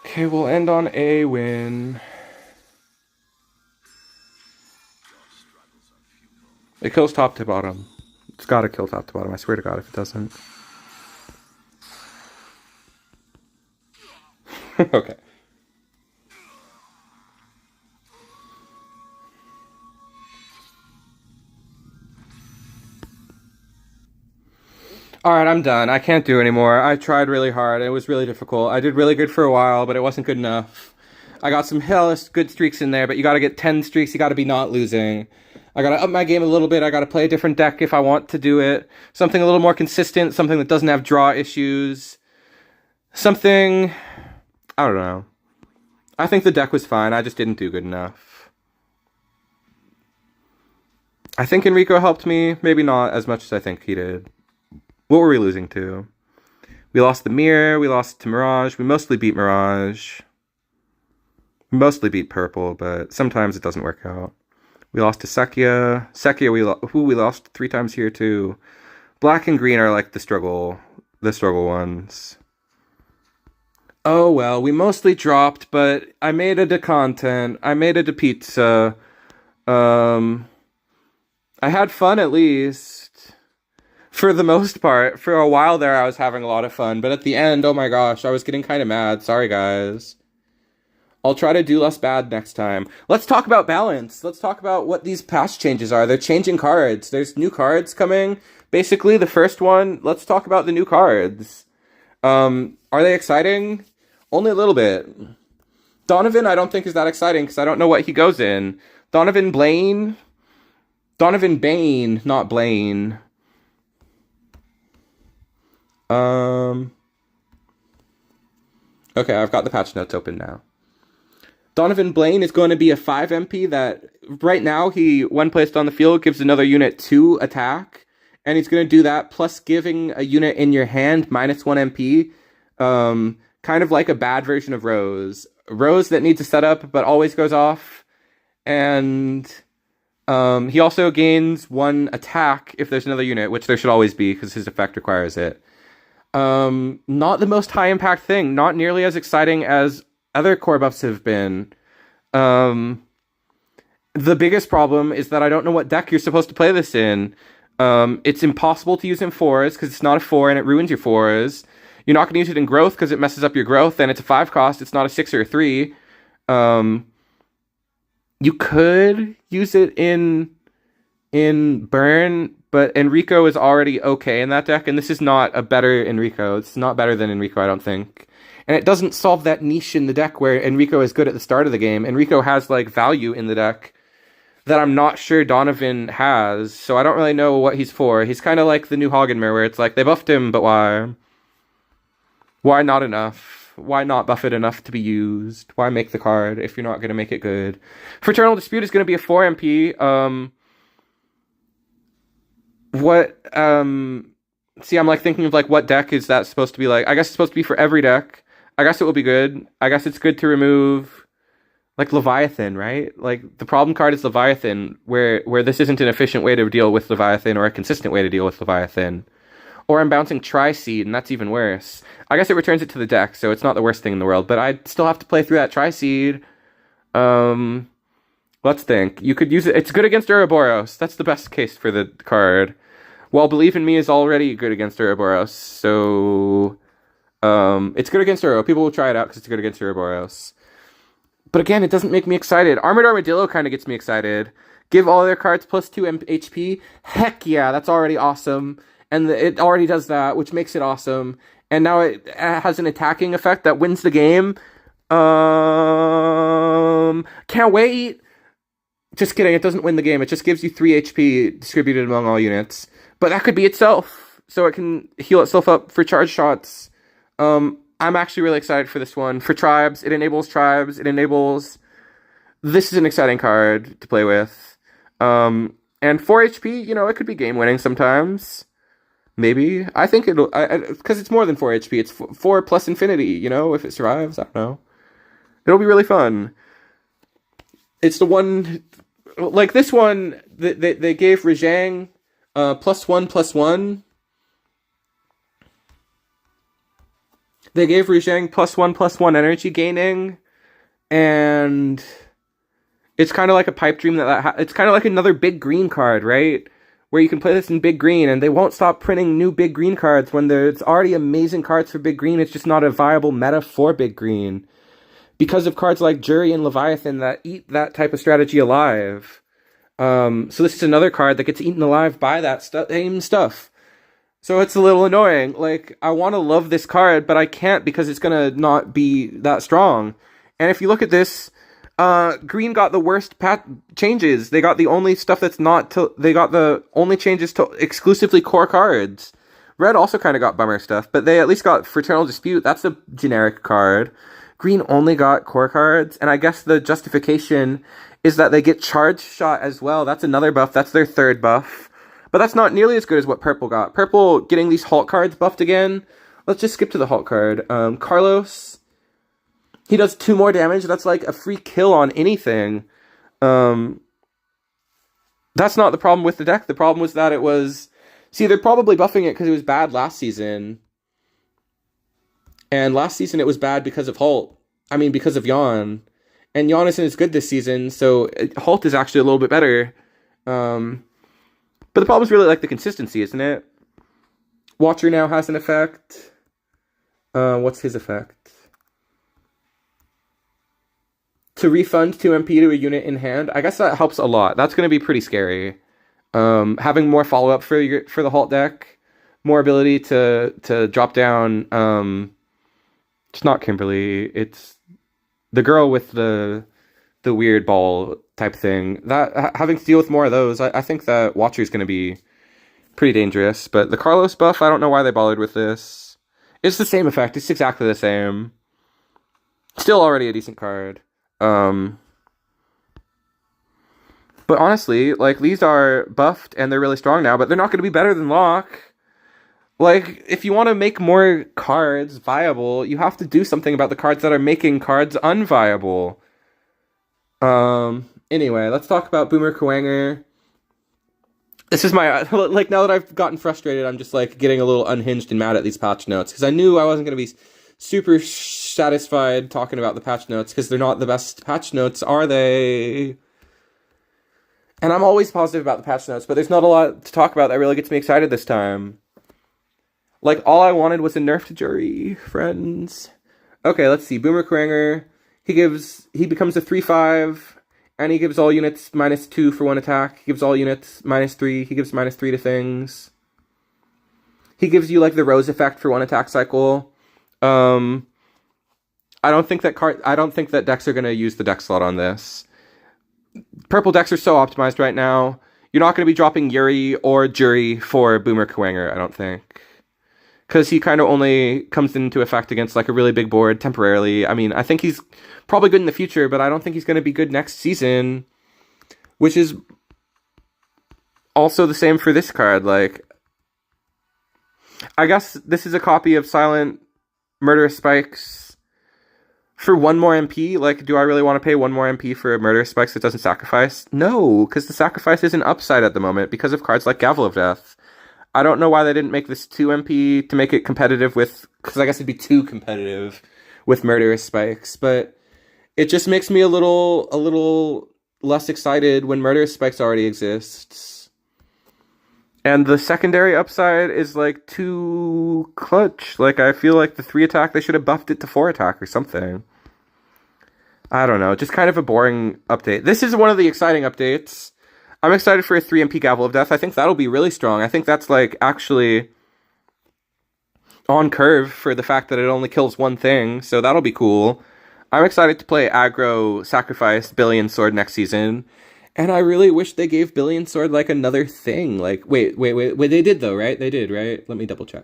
Okay, we'll end on a win. It kills top to bottom. It's gotta kill top to bottom, I swear to God if it doesn't. Okay. Alright, I'm done. I can't do anymore. I tried really hard. It was really difficult. I did really good for a while, but it wasn't good enough. I got some hellish good streaks in there, but you gotta get 10 streaks. You gotta be not losing. I gotta up my game a little bit. I gotta play a different deck if I want to do it. Something a little more consistent. Something that doesn't have draw issues. Something... I don't know. I think the deck was fine. I just didn't do good enough. I think Enrico helped me. Maybe not as much as I think he did. What were we losing to? We lost the Mirror. We lost to Mirage. We mostly beat Mirage. We mostly beat Purple, but sometimes it doesn't work out. We lost to Sekia. Sekia, we lost 3 times here too. Black and green are like the struggle ones. Oh well, we mostly dropped, but I made it a content. I made it a pizza. I had fun at least. For the most part. For a while there, I was having a lot of fun. But at the end, oh my gosh, I was getting kind of mad. Sorry, guys. I'll try to do less bad next time. Let's talk about balance. Let's talk about what these patch changes are. They're changing cards. There's new cards coming. Basically, the first one, let's talk about the new cards. Are they exciting? Only a little bit. Donovan, I don't think is that exciting because I don't know what he goes in. Donovan Bane, not Blaine. Okay, I've got the patch notes open now. Donovan Blaine is going to be a 5 MP that, right now, when placed on the field, gives another unit 2 attack. And he's going to do that, plus giving a unit in your hand minus 1 MP. Kind of like a bad version of Rose. Rose that needs a setup, but always goes off. And he also gains 1 attack if there's another unit, which there should always be, because his effect requires it. Not the most high impact thing. Not nearly as exciting as other core buffs have been. The biggest problem is that I don't know what deck you're supposed to play this in. It's impossible to use in fours because it's not a four and it ruins your fours. You're not going to use it in growth because it messes up your growth, and it's a 5 cost. It's not a 6 or a 3. Um, you could use it in burn, but Enrico is already okay in that deck, and this is not a better Enrico. It's not better than Enrico, I don't think. And it doesn't solve that niche in the deck where Enrico is good at the start of the game. Enrico has like value in the deck that I'm not sure Donovan has, so I don't really know what he's for. He's kind of like the new Hoggenmer, where it's like, they buffed him, but why? Why not enough? Why not buff it enough to be used? Why make the card if you're not going to make it good? Fraternal Dispute is going to be a 4 MP. See, I'm like thinking of like what deck is that supposed to be like? I guess it's supposed to be for every deck. I guess it will be good. I guess it's good to remove like Leviathan, right? Like the problem card is Leviathan, where this isn't an efficient way to deal with Leviathan or a consistent way to deal with Leviathan. Or I'm bouncing Tri-Seed, and that's even worse. I guess it returns it to the deck, so it's not the worst thing in the world, but I'd still have to play through that Tri-Seed. Let's think. You could use it. It's good against Ouroboros. That's the best case for the card. While Believe in Me is already good against Ouroboros, so it's good against Ouro. People will try it out because it's good against Ouroboros. But again, it doesn't make me excited. Armored Armadillo kind of gets me excited. Give all their cards plus 2 HP. Heck yeah, that's already awesome. And it already does that, which makes it awesome. And now it has an attacking effect that wins the game. Can't wait. Just kidding, it doesn't win the game. It just gives you 3 HP distributed among all units. But that could be itself, so it can heal itself up for charge shots. I'm actually really excited for this one. For tribes, it enables tribes. It enables... This is an exciting card to play with. And 4 HP, you know, it could be game-winning sometimes. Maybe. I think it'll... Because it's more than 4 HP. It's 4 plus infinity, you know, if it survives. I don't know. It'll be really fun. It's the one... Like, this one, they gave Rajang +1/+1. They gave Rujang +1/+1 energy gaining, and it's kind of like a pipe dream it's kind of like another big green card, right? Where you can play this in big green, and they won't stop printing new big green cards when there's already amazing cards for big green. It's just not a viable meta for big green because of cards like Jury and Leviathan that eat that type of strategy alive. So this is another card that gets eaten alive by that same stuff. So it's a little annoying. Like, I want to love this card, but I can't because it's going to not be that strong. And if you look at this, green got the worst changes. They got the only stuff that's not... They got the only changes to exclusively core cards. Red also kind of got bummer stuff, but they at least got Fraternal Dispute. That's a generic card. Green only got core cards, and I guess the justification is that they get Charge Shot as well. That's another buff. That's their third buff. But that's not nearly as good as what Purple got. Purple getting these Halt cards buffed again. Let's just skip to the Halt card. Carlos, he does 2 more damage. That's like a free kill on anything. That's not the problem with the deck. The problem was that it was... See, they're probably buffing it because it was bad last season. And last season it was bad because of Halt. I mean, because of Yon. And Yon isn't as good this season, so Halt is actually a little bit better. But the problem is really like the consistency, isn't it? Watcher now has an effect. What's his effect? To refund 2 MP to a unit in hand. I guess that helps a lot. That's going to be pretty scary. Having more follow-up for the Halt deck. More ability to drop down... it's not Kimberly. It's the girl with the weird ball type thing. That having to deal with more of those, I think that Watcher is going to be pretty dangerous. But the Carlos buff, I don't know why they bothered with this. It's the same effect. It's exactly the same. Still already a decent card. But honestly, like, these are buffed and they're really strong now, but they're not going to be better than Locke. Like, if you want to make more cards viable, you have to do something about the cards that are making cards unviable. Anyway, let's talk about Boomer Kuwanger. This is my... Like, now that I've gotten frustrated, I'm just, like, getting a little unhinged and mad at these patch notes. Because I knew I wasn't going to be super satisfied talking about the patch notes, because they're not the best patch notes, are they? And I'm always positive about the patch notes, but there's not a lot to talk about that really gets me excited this time. Like, all I wanted was a nerf to Jury, friends. Okay, let's see. Boomer Quanger, he becomes a 3/5, and he gives all units -2 for one attack. He gives all units -3. He gives -3 to things. He gives you, like, the Rose effect for one attack cycle. I don't think that decks are gonna use the deck slot on this. Purple decks are so optimized right now. You're not gonna be dropping Yuri or Jury for Boomer Quanger, I don't think. Because he kind of only comes into effect against, like, a really big board temporarily. I mean, I think he's probably good in the future, but I don't think he's going to be good next season. Which is also the same for this card. Like, I guess this is a copy of Silent Murderous Spikes for one more MP. Like, do I really want to pay one more MP for a Murderous Spikes that doesn't sacrifice? No, because the sacrifice isn't upside at the moment because of cards like Gavel of Death. I don't know why they didn't make this 2 MP to make it competitive with, because I guess it'd be too competitive with Murderous Spikes, but it just makes me a little less excited when Murderous Spikes already exists. And the secondary upside is, like, too clutch. Like, I feel like the 3 attack, they should have buffed it to 4 attack or something. I don't know, just kind of a boring update. This is one of the exciting updates. I'm excited for a 3 MP Gavel of Death. I think that'll be really strong. I think that's, like, actually on curve for the fact that it only kills one thing, so that'll be cool. I'm excited to play aggro sacrifice Billion Sword next season, and I really wish they gave Billion Sword, like, another thing. Like, wait, they did, though, right? They did, right? Let me double check.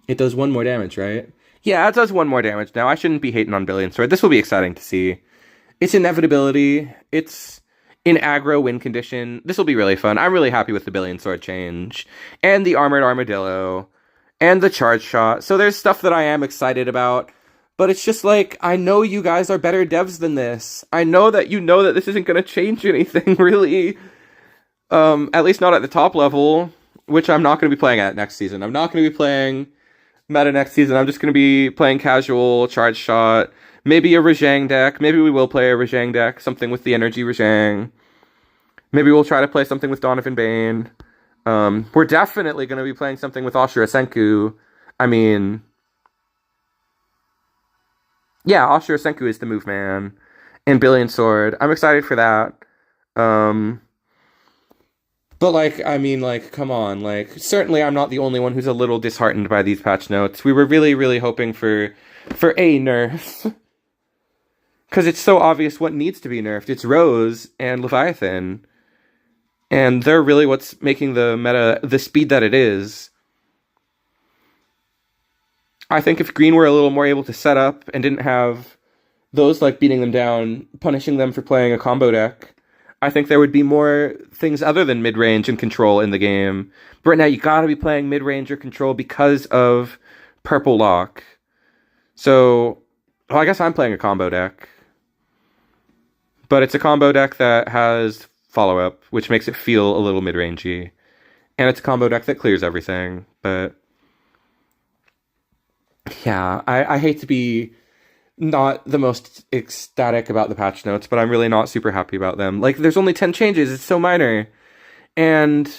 It does 1 more damage, right? Yeah, it does 1 more damage now. I shouldn't be hating on Billion Sword. This will be exciting to see. It's inevitability. It's in aggro win condition. This will be really fun. I'm really happy with the Billion Sword change. And the Armored Armadillo. And the Charge Shot. So there's stuff that I am excited about. But it's just like, I know you guys are better devs than this. I know that you know that this isn't going to change anything, really. At least not at the top level. Which I'm not going to be playing at next season. I'm not going to be playing meta next season. I'm just going to be playing casual, Charge Shot. Maybe a Rajang deck. Maybe we will play a Rajang deck. Something with the energy Rajang. Maybe we'll try to play something with Donovan Bane. We're definitely going to be playing something with Ashura Senku. I mean, yeah, Ashura Senku is the move, man. And Billion Sword. I'm excited for that. But, like, I mean, like, come on. Like, certainly I'm not the only one who's a little disheartened by these patch notes. We were really, really hoping for a nerf. Because it's so obvious what needs to be nerfed. It's Rose and Leviathan. And they're really what's making the meta the speed that it is. I think if Green were a little more able to set up and didn't have those, like, beating them down, punishing them for playing a combo deck, I think there would be more things other than mid-range and control in the game. But right now, you gotta be playing mid-range or control because of Purple Lock. So, well, I guess I'm playing a combo deck. But it's a combo deck that has follow-up, which makes it feel a little mid-rangey. And it's a combo deck that clears everything. But yeah, I hate to be not the most ecstatic about the patch notes, but I'm really not super happy about them. Like, there's only 10 changes. It's so minor. And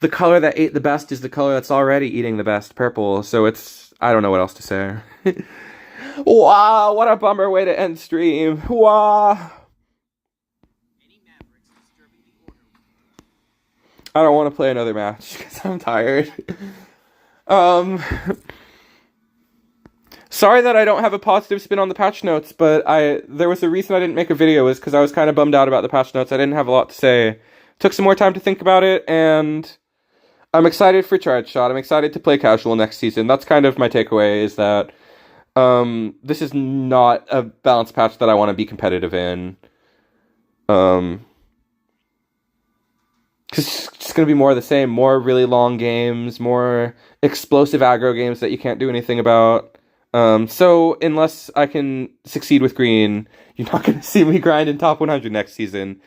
the color that ate the best is the color that's already eating the best, purple. So it's, I don't know what else to say. Wow, what a bummer way to end stream. Wow. I don't want to play another match because I'm tired. Sorry that I don't have a positive spin on the patch notes, but there was a reason I didn't make a video, is because I was kind of bummed out about the patch notes. I didn't have a lot to say. Took some more time to think about it, and I'm excited for Charge Shot. I'm excited to play casual next season. That's kind of my takeaway, is that this is not a balanced patch that I want to be competitive in. Because it's going to be more of the same. More really long games, more explosive aggro games that you can't do anything about. So unless I can succeed with Green, you're not going to see me grind in top 100 next season.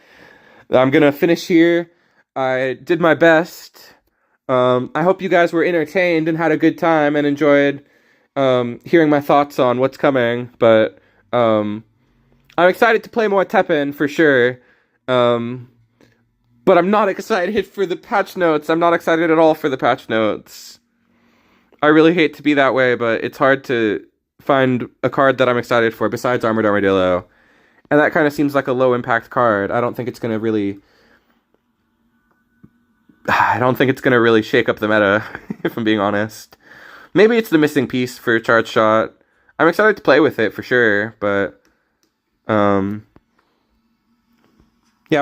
I'm going to finish here. I did my best. I hope you guys were entertained and had a good time and enjoyed hearing my thoughts on what's coming. But I'm excited to play more TEPPEN for sure. But I'm not excited for the patch notes. I'm not excited at all for the patch notes. I really hate to be that way, but it's hard to find a card that I'm excited for besides Armored Armadillo. And that kind of seems like a low impact card. I don't think it's going to really shake up the meta, if I'm being honest. Maybe it's the missing piece for Charge Shot. I'm excited to play with it for sure, but yeah,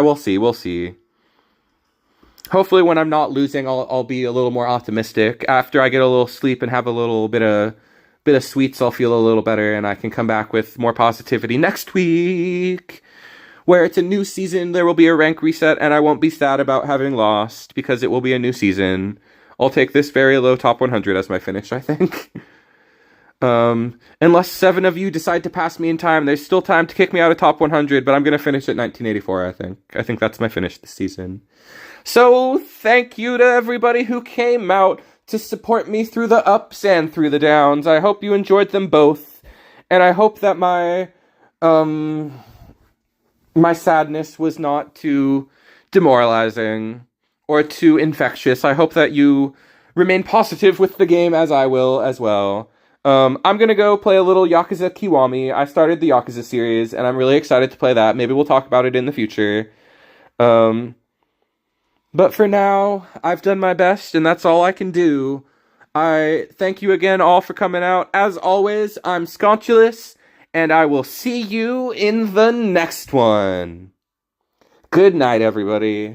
we'll see. Hopefully when I'm not losing, I'll be a little more optimistic. After I get a little sleep and have a little bit of sweets, I'll feel a little better, and I can come back with more positivity next week, where it's a new season. There will be a rank reset, and I won't be sad about having lost, because it will be a new season. I'll take this very low top 100 as my finish, I think. Unless 7 of you decide to pass me in time, there's still time to kick me out of top 100, but I'm going to finish at 1984, I think. I think that's my finish this season. So, thank you to everybody who came out to support me through the ups and through the downs. I hope you enjoyed them both, and I hope that my sadness was not too demoralizing or too infectious. I hope that you remain positive with the game, as I will as well. I'm gonna go play a little Yakuza Kiwami. I started the Yakuza series, and I'm really excited to play that. Maybe we'll talk about it in the future. But for now, I've done my best, and that's all I can do. I thank you again all for coming out. As always, I'm Sconchulus, and I will see you in the next one. Good night, everybody.